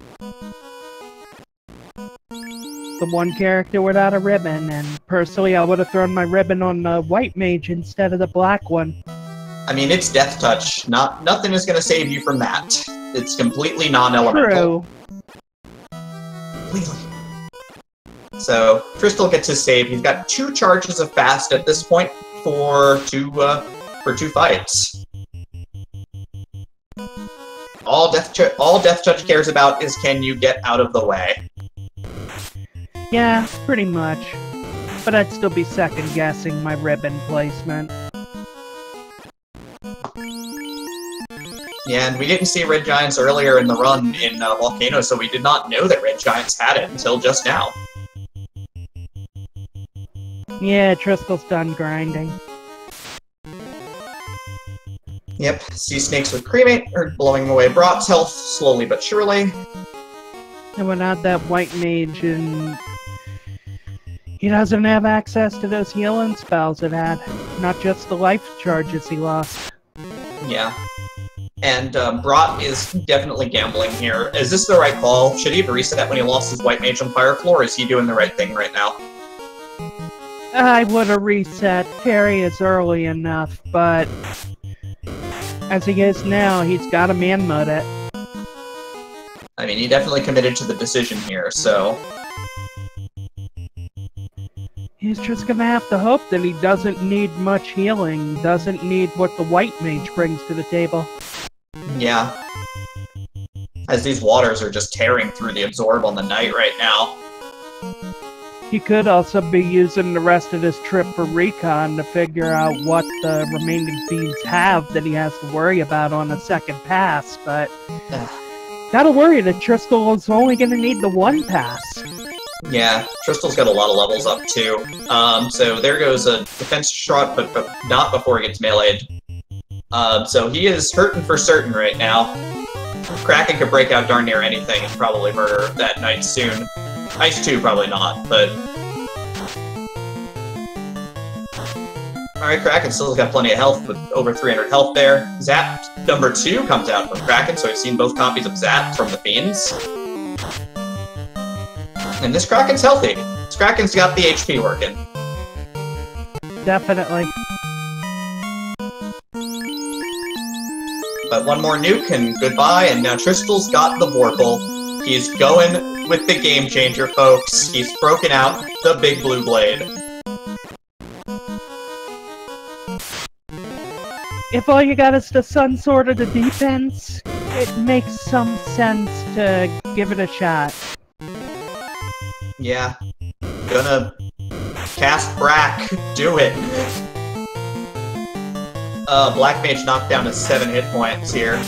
Speaker 1: The one character without a ribbon, and personally I would have thrown my ribbon on the White Mage instead of the black one.
Speaker 2: I mean, it's Death Touch. Nothing is going to save you from that. It's completely non-elemental.
Speaker 1: True.
Speaker 2: Completely. So, Tristal gets his save. He's got 2 charges of fast at this point for two fights. All Death Touch cares about is can you get out of the way.
Speaker 1: Yeah, pretty much. But I'd still be second-guessing my ribbon placement.
Speaker 2: Yeah, and we didn't see Red Giants earlier in the run in Volcano, so we did not know that Red Giants had it until just now.
Speaker 1: Yeah, Tristal's done grinding.
Speaker 2: Yep, Sea Snakes with Cremate are blowing away Brott's health slowly but surely.
Speaker 1: And without that White Mage, and he doesn't have access to those healing spells it had. Not just the life charges he lost.
Speaker 2: Yeah. And Brott is definitely gambling here. Is this the right call? Should he have reset when he lost his White Mage on Fire Floor, or is he doing the right thing right now?
Speaker 1: I would have reset. Terry is early enough, but as he is now, he's got to man-mode it.
Speaker 2: I mean, he definitely committed to the decision here, so...
Speaker 1: He's just gonna have to hope that he doesn't need much healing, doesn't need what the White Mage brings to the table.
Speaker 2: Yeah. As these waters are just tearing through the Absorb on the Knight right now.
Speaker 1: He could also be using the rest of this trip for recon to figure out what the remaining fiends have that he has to worry about on a second pass, but gotta worry that Tristal is only gonna need the one pass.
Speaker 2: Yeah, Tristal's got a lot of levels up too. So there goes a defense shot, but not before he gets meleeed. So he is hurting for certain right now. Kraken could break out darn near anything and probably murder that knight soon. Ice 2 probably not, but... Alright, Kraken still's got plenty of health with over 300 health there. Zap number 2 comes out from Kraken, so we've seen both copies of Zap from the Fiends. And this Kraken's healthy. This Kraken's got the HP working.
Speaker 1: Definitely.
Speaker 2: But one more nuke and goodbye, and now Tristal's got the Vorpal. He's going with the game changer, folks. He's broken out the big blue blade.
Speaker 1: If all you got is the Sun Sword of the defense, it makes some sense to give it a shot.
Speaker 2: Yeah. Gonna cast Brack. Do it. Black Mage knocked down to 7 hit points here.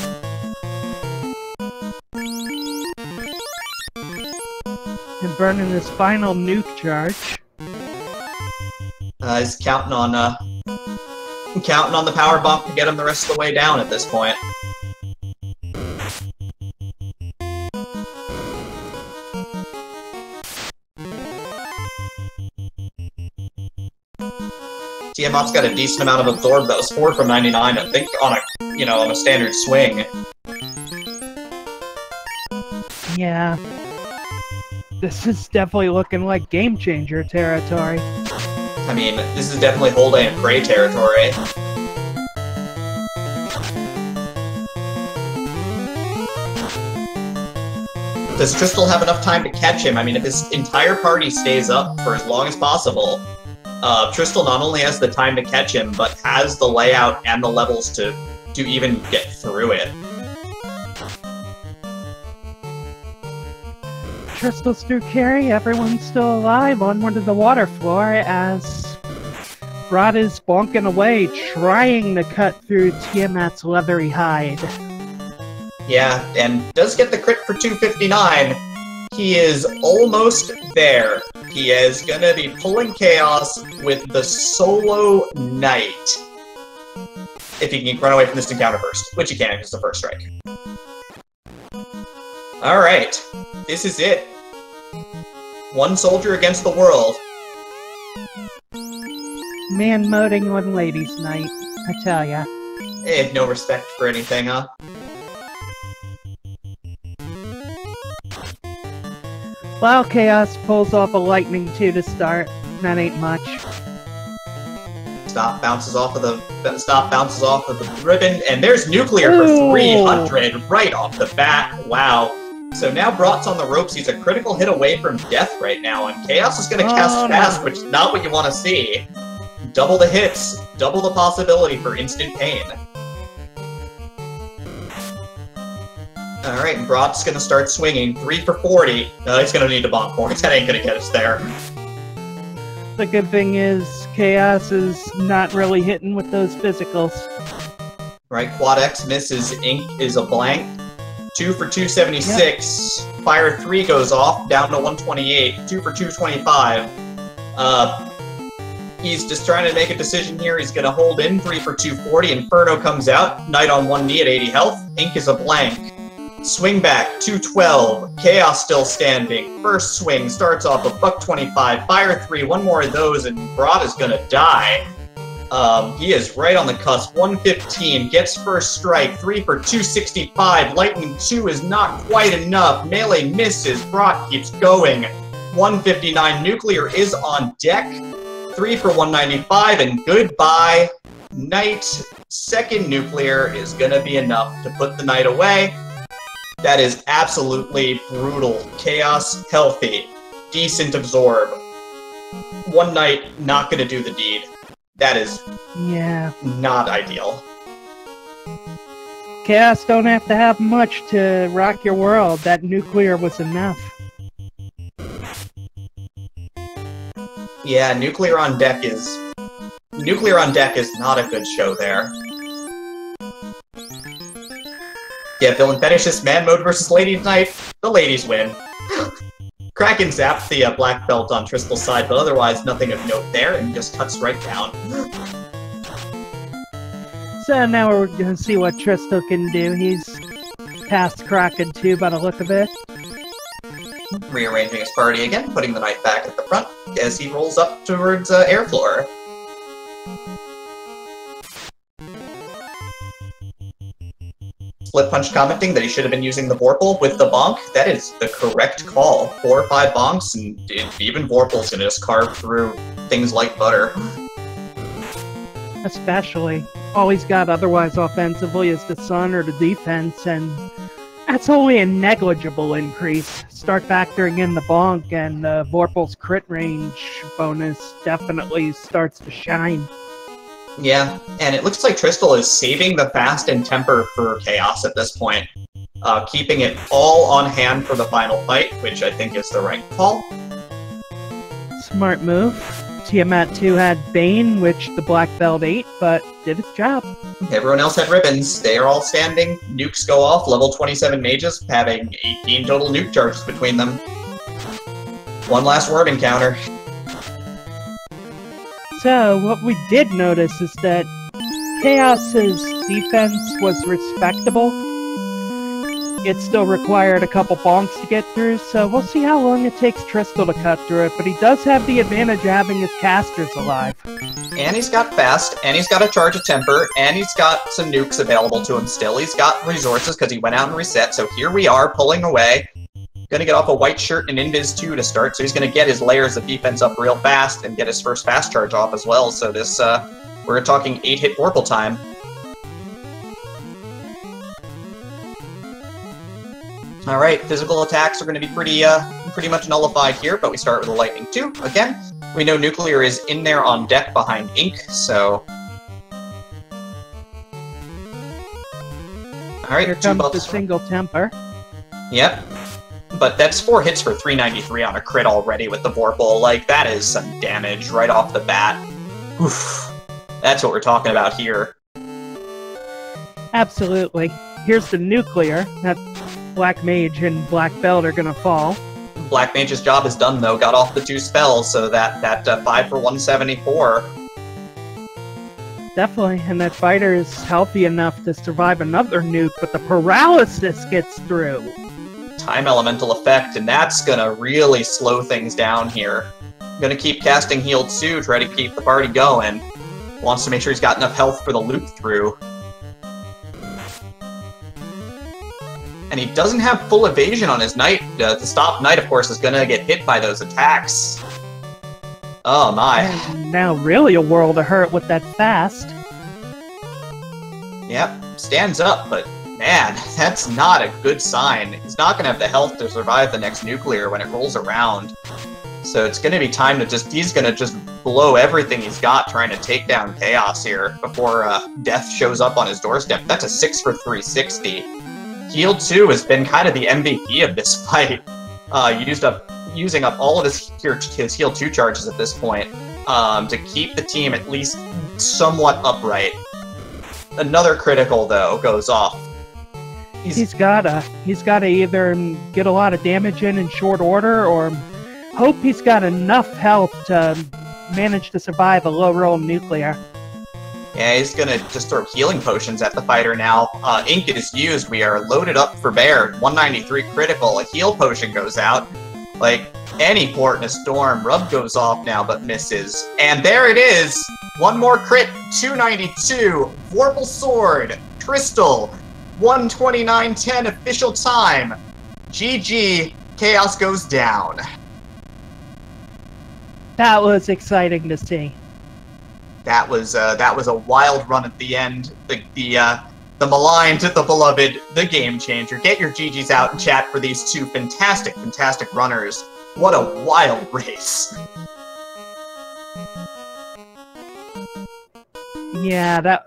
Speaker 1: And burning his final nuke charge.
Speaker 2: He's counting on the power bump to get him the rest of the way down at this point. Tiamat's got a decent amount of absorb. That was 4 from 99, I think, on a standard swing.
Speaker 1: Yeah. This is definitely looking like game changer territory.
Speaker 2: I mean, this is definitely Hold and Pray territory. Does Tristal have enough time to catch him? I mean, if his entire party stays up for as long as possible, Tristal not only has the time to catch him, but has the layout and the levels to even get through it.
Speaker 1: Tristal's through carry, everyone's still alive onward to the water floor as Brott is bonking away, trying to cut through Tiamat's leathery hide.
Speaker 2: Yeah, and does get the crit for 259. He is almost there. He is gonna be pulling Chaos with the solo Knight. If he can run away from this encounter first, which he can if it's the first strike. Alright, this is it. One soldier against the world.
Speaker 1: Man moding on ladies' night, I tell ya.
Speaker 2: They have no respect for anything, huh?
Speaker 1: Well, Chaos pulls off a Lightning 2 to start. That ain't much.
Speaker 2: Stop bounces off of the ribbon, and there's nuclear for 300 right off the bat. Wow. So now Brott's on the ropes. He's a critical hit away from death right now, and Chaos is going to cast fast, which is not what you want to see. Double the hits, double the possibility for instant pain. Alright, Brott's gonna start swinging. 3 for 40. He's gonna need to bomb points. That ain't gonna get us there.
Speaker 1: The good thing is, Chaos is not really hitting with those physicals.
Speaker 2: Right, Quad X misses. Ink is a blank. 2 for 276. Yep. Fire 3 goes off, down to 128. 2 for 225. He's just trying to make a decision here. He's gonna hold in. 3 for 240. Inferno comes out. Knight on 1 knee at 80 health. Ink is a blank. Swing back, 212. Chaos still standing. First swing starts off a $125. Fire 3, one more of those, and Brott is gonna die. He is right on the cusp. 115 gets first strike. 3 for 265. Lightning 2 is not quite enough. Melee misses. Brott keeps going. 159. Nuclear is on deck. 3 for 195, and goodbye, Knight. Second nuclear is gonna be enough to put the Knight away. That is absolutely brutal. Chaos, healthy. Decent absorb. One Knight, not gonna do the deed. That is not ideal.
Speaker 1: Chaos don't have to have much to rock your world. That nuclear was enough.
Speaker 2: Yeah, Nuclear on deck is not a good show there. Yeah, Villain Fetishist, Man Mode versus Ladies Night. The ladies win. Kraken zapped the black belt on Tristal's side, but otherwise nothing of note there, and just cuts right down.
Speaker 1: So now we're gonna see what Tristal can do. He's past Kraken too, by the look of it.
Speaker 2: Rearranging his party again, putting the knight back at the front as he rolls up towards Airfloor. Split Punch commenting that he should have been using the Vorpal with the bonk. That is the correct call. 4 or 5 bonks, and even Vorpal's gonna just carve through things like butter.
Speaker 1: Especially. All he's got otherwise offensively is the Sun or the defense, and that's only a negligible increase. Start factoring in the bonk, and Vorpal's crit range bonus definitely starts to shine.
Speaker 2: Yeah, and it looks like Tristal is saving the fast and temper for Chaos at this point. Keeping it all on hand for the final fight, which I think is the right call.
Speaker 1: Smart move. Tiamat 2 had Bane, which the Black Belt ate, but did its job.
Speaker 2: Everyone else had ribbons. They are all standing. Nukes go off. Level 27 mages having 18 total nuke charges between them. One last word encounter.
Speaker 1: So, what we did notice is that Chaos's defense was respectable. It still required a couple bonks to get through, so we'll see how long it takes Tristal to cut through it, but he does have the advantage of having his casters alive.
Speaker 2: And he's got fast, and he's got a charge of temper, and he's got some nukes available to him still. He's got resources because he went out and reset, so here we are, pulling away. Gonna get off a white shirt and Invis 2 to start, so he's gonna get his layers of defense up real fast and get his first fast charge off as well, so this, we're talking 8-hit Vorpal time. Alright, physical attacks are going to be pretty much nullified here, but we start with a Lightning 2. Again, we know Nuclear is in there on deck behind Ink, so... Alright,
Speaker 1: here comes the single temper.
Speaker 2: Yep. But that's 4 hits for 393 on a crit already with the Vorpal. Like, that is some damage right off the bat. Oof. That's what we're talking about here.
Speaker 1: Absolutely. Here's the Nuclear. That Black Mage and Black Belt are gonna fall.
Speaker 2: Black Mage's job is done, though. Got off the 2 spells, so that 5 for 174.
Speaker 1: Definitely, and that fighter is healthy enough to survive another nuke, but the paralysis gets through.
Speaker 2: Time elemental effect, and that's gonna really slow things down here. Gonna keep casting Heal 2, try to keep the party going. Wants to make sure he's got enough health for the loop through. And he doesn't have full evasion on his knight. The stop knight, of course, is gonna get hit by those attacks. Oh my.
Speaker 1: And now really a world of hurt with that fast.
Speaker 2: Yep, stands up, but man, that's not a good sign. He's not gonna have the health to survive the next Nuclear when it rolls around. So it's gonna be time to he's gonna just blow everything he's got trying to take down Chaos here before death shows up on his doorstep. That's a 6 for 360. Heal 2 has been kind of the MVP of this fight. Using up all of his Heal 2 charges at this point to keep the team at least somewhat upright. Another critical, though, goes off.
Speaker 1: He's gotta either get a lot of damage in short order, or hope he's got enough health to manage to survive a low-roll Nuclear.
Speaker 2: Yeah, he's gonna just throw healing potions at the fighter now. Ink is used. We are loaded up for bear. 193 critical. A heal potion goes out. Like, any port in a storm. Rub goes off now, but misses. And there it is! One more crit. 292. Vorpal Sword. Tristal. 129.10 official time. GG. Chaos goes down.
Speaker 1: That was exciting to see.
Speaker 2: That was a wild run at the end. The maligned, the beloved, the game changer. Get your GGs out in chat for these two fantastic, fantastic runners. What a wild race.
Speaker 1: Yeah, that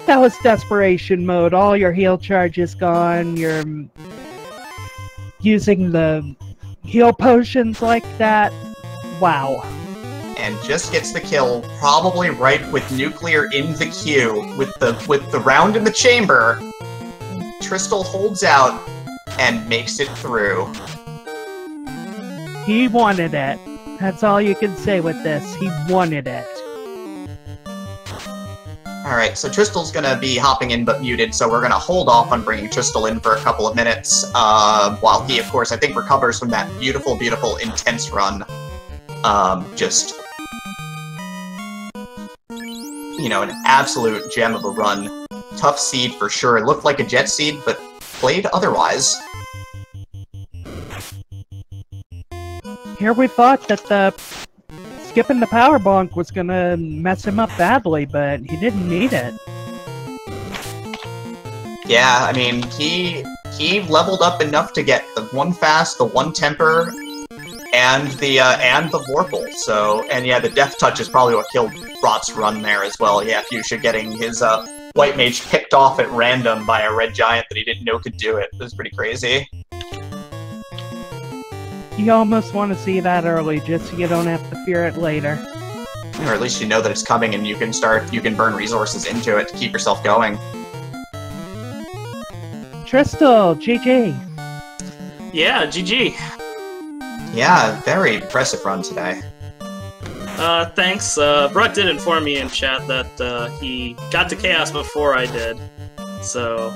Speaker 1: was desperation mode. All your heal charges gone. You're using the heal potions like that. Wow.
Speaker 2: and just gets the kill, probably right with nuclear in the queue, with the round in the chamber. Tristal holds out and makes it through.
Speaker 1: He wanted it. That's all you can say with this. He wanted it.
Speaker 2: Alright, so Tristal's gonna be hopping in but muted, so we're gonna hold off on bringing Tristal in for a couple of minutes, while he, of course, I think recovers from that beautiful, beautiful, intense run. Just, you know, an absolute gem of a run. Tough seed for sure. It looked like a jet seed, but played otherwise.
Speaker 1: Here we thought that skipping the power bonk was gonna mess him up badly, but he didn't need it.
Speaker 2: Yeah, I mean, he leveled up enough to get the 1 fast, the 1 temper, and the Vorpal. So, and yeah, the Death Touch is probably what killed Brott's run there as well. Yeah, Fuchsia getting his White Mage picked off at random by a red giant that he didn't know could do it. It was pretty crazy.
Speaker 1: You almost want to see that early, just so you don't have to fear it later.
Speaker 2: Or at least you know that it's coming and you can burn resources into it to keep yourself going.
Speaker 1: Tristal, GG.
Speaker 4: Yeah, GG.
Speaker 2: Yeah, very impressive run today.
Speaker 4: Thanks. Brott did inform me in chat that he got to Chaos before I did. So,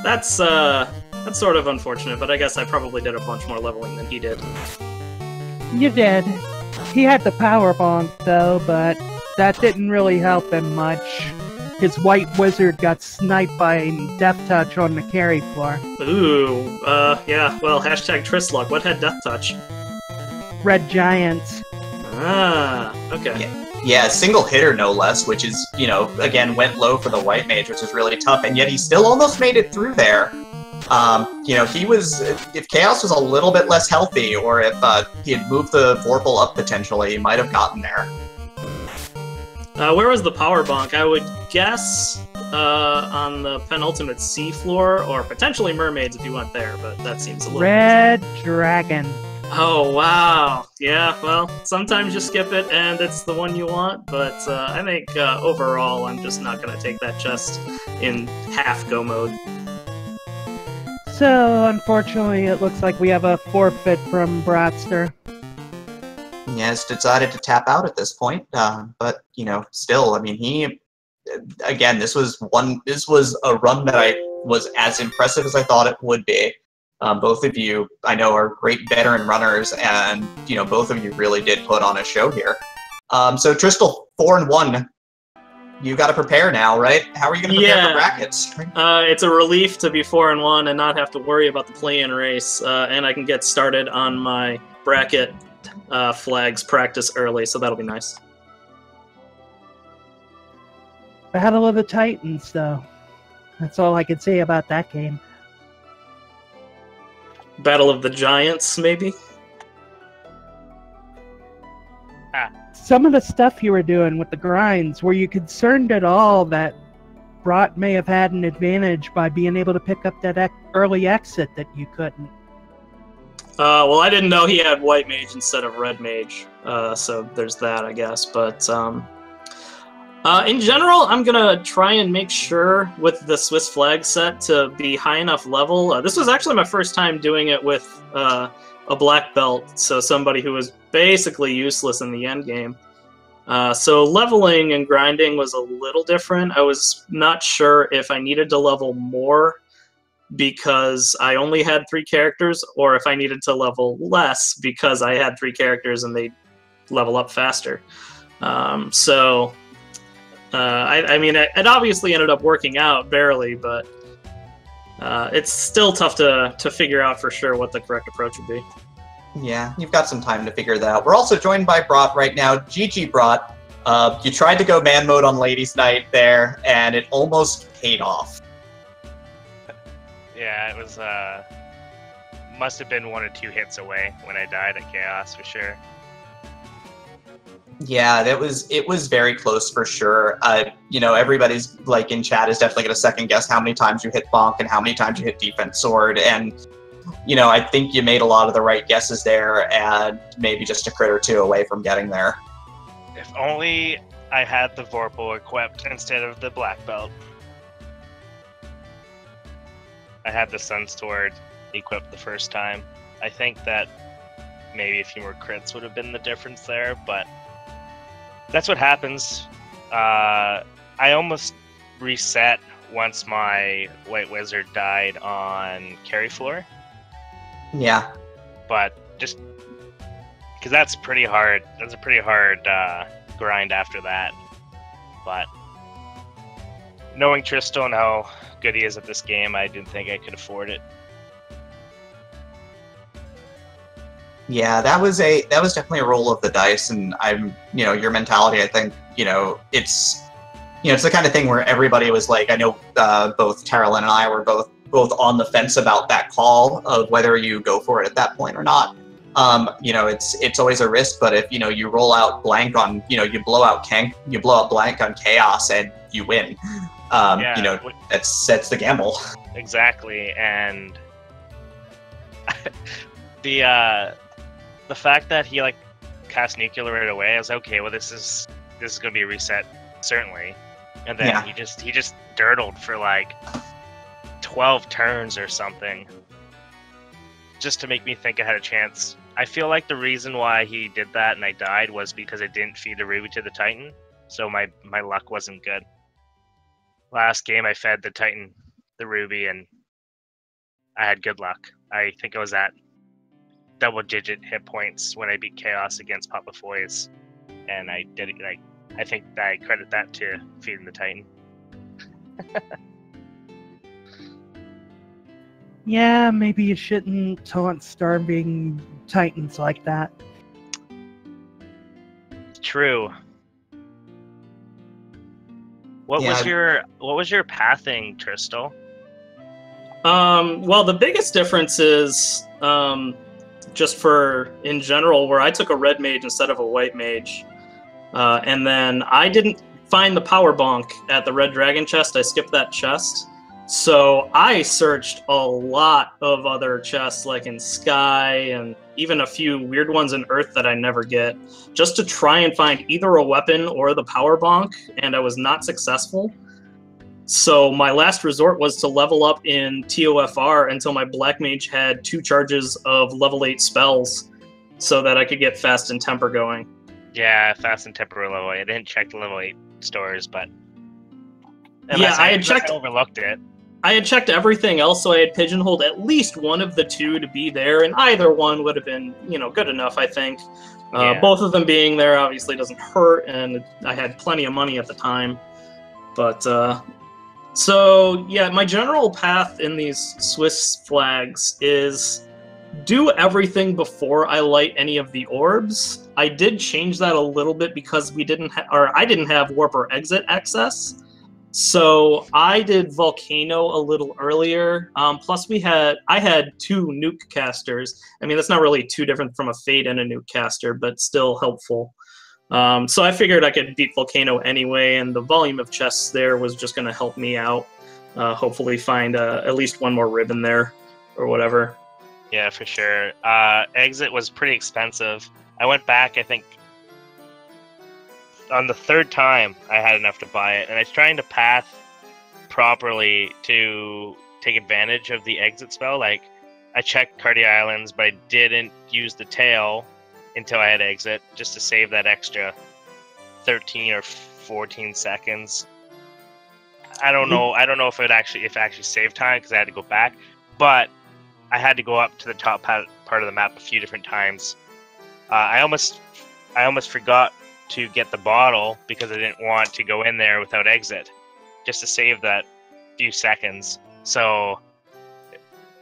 Speaker 4: that's sort of unfortunate, but I guess I probably did a bunch more leveling than he did.
Speaker 1: You did. He had the power bonk, though, but that didn't really help him much. His white wizard got sniped by Death Touch on the carry floor.
Speaker 4: Ooh, yeah, well, hashtag Tristluck. What had Death Touch?
Speaker 1: Red Giants.
Speaker 4: Ah, okay.
Speaker 2: Yeah, single hitter no less, which is, you know, again, went low for the White Mage, which is really tough, and yet he still almost made it through there. You know, if Chaos was a little bit less healthy, or if he had moved the Vorpal up potentially, he might have gotten there.
Speaker 4: Where was the power bonk? I would guess on the penultimate sea floor, or potentially Mermaids if you went there, but that seems a little...
Speaker 1: Red Dragon.
Speaker 4: Oh, wow. Yeah, well, sometimes you skip it and it's the one you want, but I think overall I'm just not going to take that chest in half-go mode.
Speaker 1: So, unfortunately, it looks like we have a forfeit from Bratster.
Speaker 2: He has decided to tap out at this point, but, you know, still, I mean, again, this was a run that was as impressive as I thought it would be. Both of you, I know, are great veteran runners, and, you know, both of you really did put on a show here. So, Tristal, 4-1. You got to prepare now, right? How are you going to prepare for brackets?
Speaker 4: It's a relief to be 4-1 and not have to worry about the play-in race, and I can get started on my bracket flags practice early, so that'll be nice.
Speaker 1: Battle of the Titans, though. That's all I can say about that game.
Speaker 4: Battle of the Giants, maybe?
Speaker 1: Some of the stuff you were doing with the grinds, were you concerned at all that Brott may have had an advantage by being able to pick up that early exit that you couldn't?
Speaker 4: Well, I didn't know he had White Mage instead of Red Mage, so there's that, I guess. But in general, I'm going to try and make sure with the Swiss flag set to be high enough level. This was actually my first time doing it with a black belt, so somebody who was basically useless in the end game. So leveling and grinding was a little different. I was not sure if I needed to level more because I only had 3 characters, or if I needed to level less because I had 3 characters and they level up faster. I mean, it obviously ended up working out barely, but it's still tough to figure out for sure what the correct approach would be.
Speaker 2: Yeah, you've got some time to figure that out. We're also joined by Brott right now. GG, Brott. You tried to go man mode on Ladies' Night there, and it almost paid off.
Speaker 5: Yeah, it was, must have been 1 or 2 hits away when I died at Chaos, for sure.
Speaker 2: Yeah, it was very close for sure. You know, everybody's, like, in chat is definitely going to second guess how many times you hit bonk and how many times you hit defense sword, and, you know, I think you made a lot of the right guesses there, and maybe just a crit or 2 away from getting there.
Speaker 5: If only I had the Vorpal equipped instead of the Black Belt. I had the Sun Sword equipped the first time. I think that maybe a few more crits would have been the difference there, but that's what happens. I almost reset once my White Wizard died on Carry Floor.
Speaker 2: Yeah.
Speaker 5: But just because that's pretty hard. That's a pretty hard grind after that. But knowing Tristal and how good he is at this game, I didn't think I could afford it.
Speaker 2: Yeah, that was definitely a roll of the dice, and your mentality. I think it's the kind of thing where everybody was like, I know both Terrell and I were both on the fence about that call of whether you go for it at that point or not. It's always a risk, but if you roll out blank on you blow out blank on chaos and you win. That's the gamble.
Speaker 5: Exactly, and the fact that he cast nuclear right away, I was okay. Well, this is gonna be a reset certainly, and then he just dirtled for 12 turns or something, just to make me think I had a chance. I feel like the reason why he did that and I died was because I didn't feed the Ruby to the Titan, so my luck wasn't good. Last game I fed the Titan the Ruby and I had good luck. I think I was at double-digit hit points when I beat Chaos against Papa Foy's, and I did it. I think that I credit that to feeding the Titan.
Speaker 1: Yeah, maybe you shouldn't taunt starving Titans like that.
Speaker 5: True. What was your pathing, Tristal?
Speaker 4: Well, the biggest difference is just in general, where I took a red mage instead of a white mage, and then I didn't find the power bonk at the red dragon chest. I skipped that chest. So I searched a lot of other chests, like in Sky, and even a few weird ones in Earth that I never get, just to try and find either a weapon or the power bonk, and I was not successful. So my last resort was to level up in TOFR until my Black Mage had 2 charges of level 8 spells, so that I could get Fast and Temper going.
Speaker 5: Yeah, Fast and Temper were level 8. I didn't check the level 8 stores, but
Speaker 4: I had checked.
Speaker 5: I overlooked it.
Speaker 4: I had checked everything else, so I had pigeonholed at least one of the 2 to be there, and either one would have been, good enough, I think. Both of them being there obviously doesn't hurt, and I had plenty of money at the time. But, so, yeah, my general path in these Swiss flags is do everything before I light any of the orbs. I did change that a little bit because I didn't have Warp or Exit access. So I did Volcano a little earlier. Plus I had 2 nuke casters. I mean, that's not really too different from a Fade and a nuke caster, but still helpful. So I figured I could beat Volcano anyway, and the volume of chests there was just going to help me out. Hopefully find at least one more ribbon there or whatever.
Speaker 5: Yeah, for sure. Exit was pretty expensive. I went back, I think, on the 3rd time I had enough to buy it, and I was trying to path properly to take advantage of the exit spell. I checked Cardi Islands, but I didn't use the tail until I had exit, just to save that extra 13 or 14 seconds. I don't know if it actually saved time because I had to go back, but I had to go up to the top part of the map a few different times. I almost forgot to get the bottle because I didn't want to go in there without exit, just to save that few seconds. So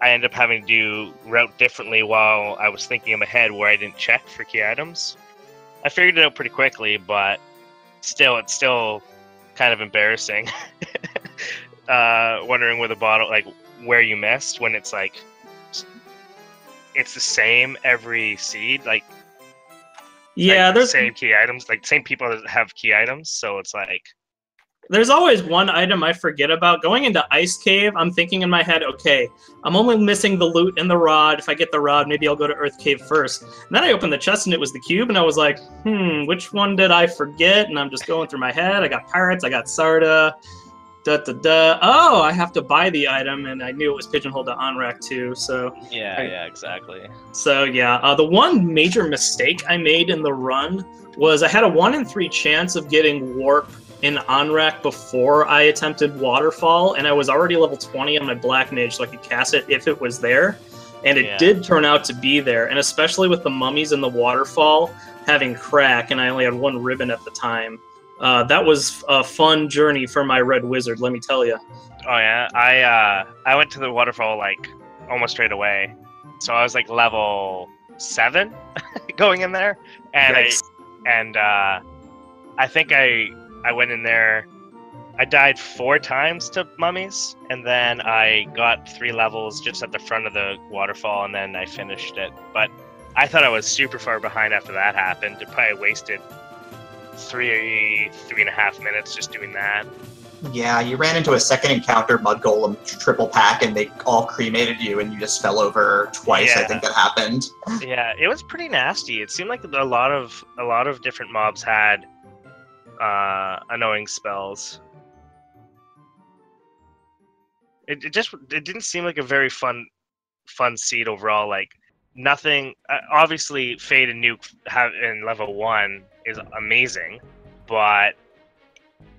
Speaker 5: I ended up having to route differently while I was thinking in my head where I didn't check for key items. I figured it out pretty quickly, but it's still kind of embarrassing. Wondering where the bottle, where you missed when it's it's the same every seed.
Speaker 4: Yeah,
Speaker 5: there's the same key items, same people that have key items, so it's
Speaker 4: There's always one item I forget about. Going into Ice Cave, I'm thinking in my head, okay, I'm only missing the loot and the rod. If I get the rod, maybe I'll go to Earth Cave first. And then I opened the chest and it was the cube, and I was like, which one did I forget? And I'm just going through my head. I got Pirates, I got Sarda. Oh, I have to buy the item, and I knew it was pigeonholed to on-rack too, so...
Speaker 5: Yeah, exactly.
Speaker 4: So, yeah, the one major mistake I made in the run was I had a 1 in 3 chance of getting Warp in on-rack before I attempted Waterfall, and I was already level 20 on my Black Mage, so I could cast it if it was there. And it did turn out to be there, and especially with the mummies and the Waterfall having crack, and I only had 1 ribbon at the time. That was a fun journey for my Red Wizard, let me tell you.
Speaker 5: Oh yeah, I went to the Waterfall like almost straight away, so I was like level 7 going in there, and
Speaker 4: Nice.
Speaker 5: I think I went in there. I died 4 times to mummies, and then I got 3 levels just at the front of the waterfall, and then I finished it. But I thought I was super far behind after that happened. I probably wasted 3.5 minutes just doing that.
Speaker 2: Yeah, you ran into a second encounter Mud Golem triple pack, and they all cremated you, and you just fell over twice. I think that happened.
Speaker 5: Yeah, it was pretty nasty. It seemed like a lot of different mobs had annoying spells. It didn't seem like a very fun seed overall. Like nothing. Obviously, Fade and Nuke in level 1 is amazing, but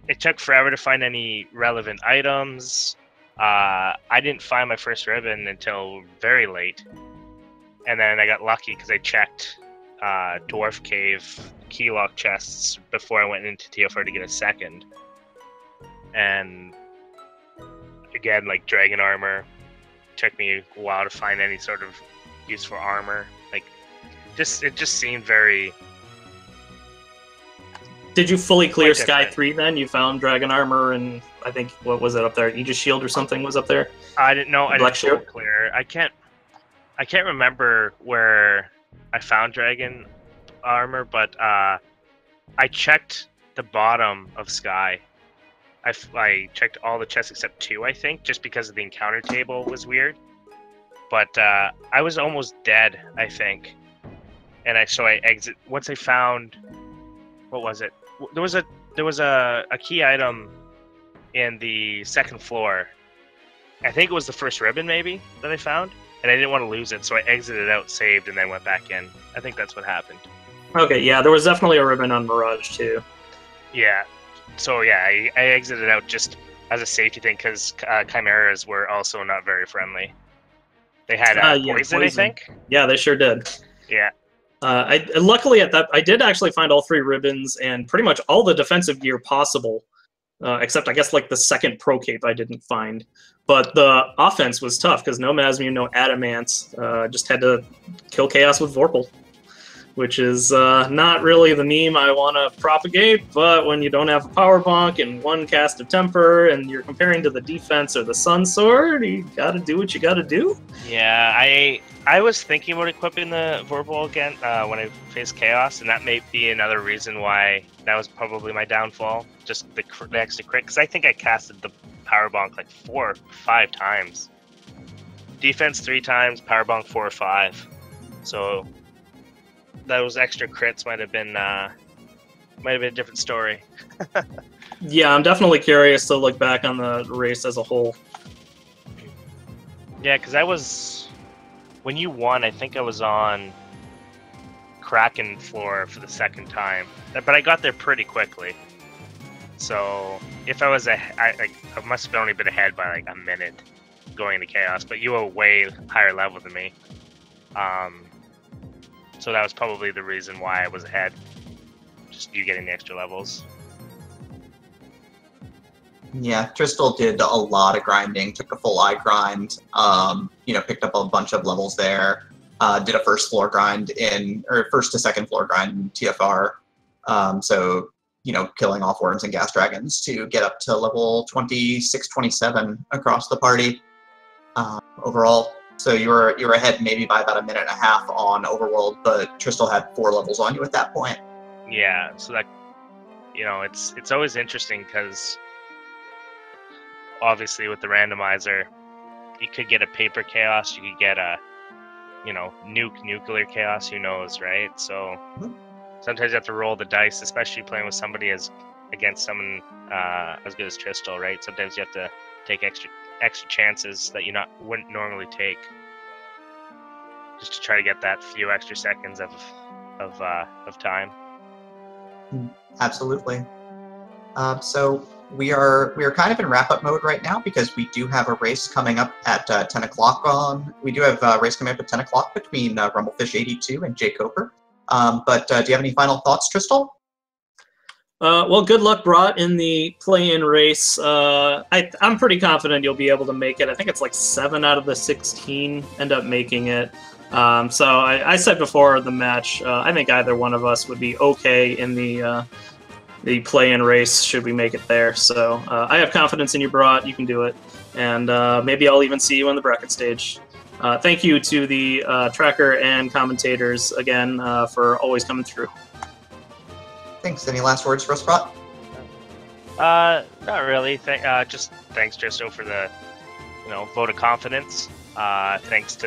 Speaker 5: it took forever to find any relevant items. I didn't find my first ribbon until very late, and then I got lucky because I checked Dwarf Cave keylock chests before I went into TFR to get a second. And again, like dragon armor, took me a while to find any sort of useful armor. Like, it just seemed very.
Speaker 4: Did you fully clear
Speaker 5: Quite
Speaker 4: Sky
Speaker 5: different.
Speaker 4: 3 then? You found Dragon Armor and I think, what was it up there? Aegis Shield or something was up there?
Speaker 5: I didn't know. I
Speaker 4: Black
Speaker 5: didn't
Speaker 4: Shield?
Speaker 5: clear. I can't remember where I found dragon armor, but I checked the bottom of Sky. I checked all the chests except 2, I think, just because of the encounter table was weird. But I was almost dead, I think, and I exit once I found. What was it? There was a key item in the second floor. I think it was the first ribbon maybe that I found, and I didn't want to lose it, so I exited out, saved, and then went back in. I think that's what happened.
Speaker 4: Okay, yeah, there was definitely a ribbon on Mirage too.
Speaker 5: Yeah. So yeah, I exited out just as a safety thing because chimeras were also not very friendly. They had poison, I think.
Speaker 4: Yeah, they sure did.
Speaker 5: Yeah.
Speaker 4: Luckily at that, I did actually find all 3 ribbons and pretty much all the defensive gear possible, except I guess like the second Pro Cape I didn't find. But the offense was tough because no Masmu, no Adamant. Just had to kill Chaos with Vorpal, which is not really the meme I want to propagate, but when you don't have a power bonk and 1 cast of Temper and you're comparing to the defense or the Sun Sword, you gotta do what you gotta do.
Speaker 5: Yeah, I was thinking about equipping the Vorpal again when I faced Chaos, and that may be another reason why that was probably my downfall, just the extra crit, because I think I casted the power bonk like 4 or 5 times. Defense 3 times, power bonk 4 or 5. So those extra crits might have been a different story.
Speaker 4: Yeah, I'm definitely curious to look back on the race as a whole.
Speaker 5: Yeah, because when you won, I think I was on Kraken floor for the second time, but I got there pretty quickly. So if I was I must have only been ahead by like a minute going into Chaos, but you were way higher level than me. So that was probably the reason why I was ahead. Just you getting the extra levels.
Speaker 2: Yeah, Tristal did a lot of grinding, took a full eye grind, picked up a bunch of levels there, did a first to second floor grind in TFR. So, killing off worms and gas dragons to get up to level 26, 27 across the party overall. So you were ahead maybe by about a minute and a half on Overworld, but Tristal had 4 levels on you at that point.
Speaker 5: Yeah, so that it's always interesting because obviously with the randomizer, you could get a paper chaos, you could get a, nuclear chaos, who knows, right? So sometimes you have to roll the dice, especially playing with somebody against someone as good as Tristal, right? Sometimes you have to take extra chances that you wouldn't normally take, just to try to get that few extra seconds of time.
Speaker 2: Absolutely. So we are kind of in wrap-up mode right now because we do have a race coming up at 10 o'clock We do have a race coming up at 10 o'clock between Rumblefish82 and Jay Coper. But do you have any final thoughts, Tristal?
Speaker 4: Well, good luck, Brott, in the play-in race. I'm pretty confident you'll be able to make it. I think it's like 7 out of the 16 end up making it. So I said before the match, I think either one of us would be okay in the play-in race should we make it there. So I have confidence in you, Brott. You can do it. And maybe I'll even see you on the bracket stage. Thank you to the tracker and commentators again for always coming through.
Speaker 2: Thanks. Any last words for us, Brott?
Speaker 5: Not really. Just thanks, Tristal, for the vote of confidence. Thanks to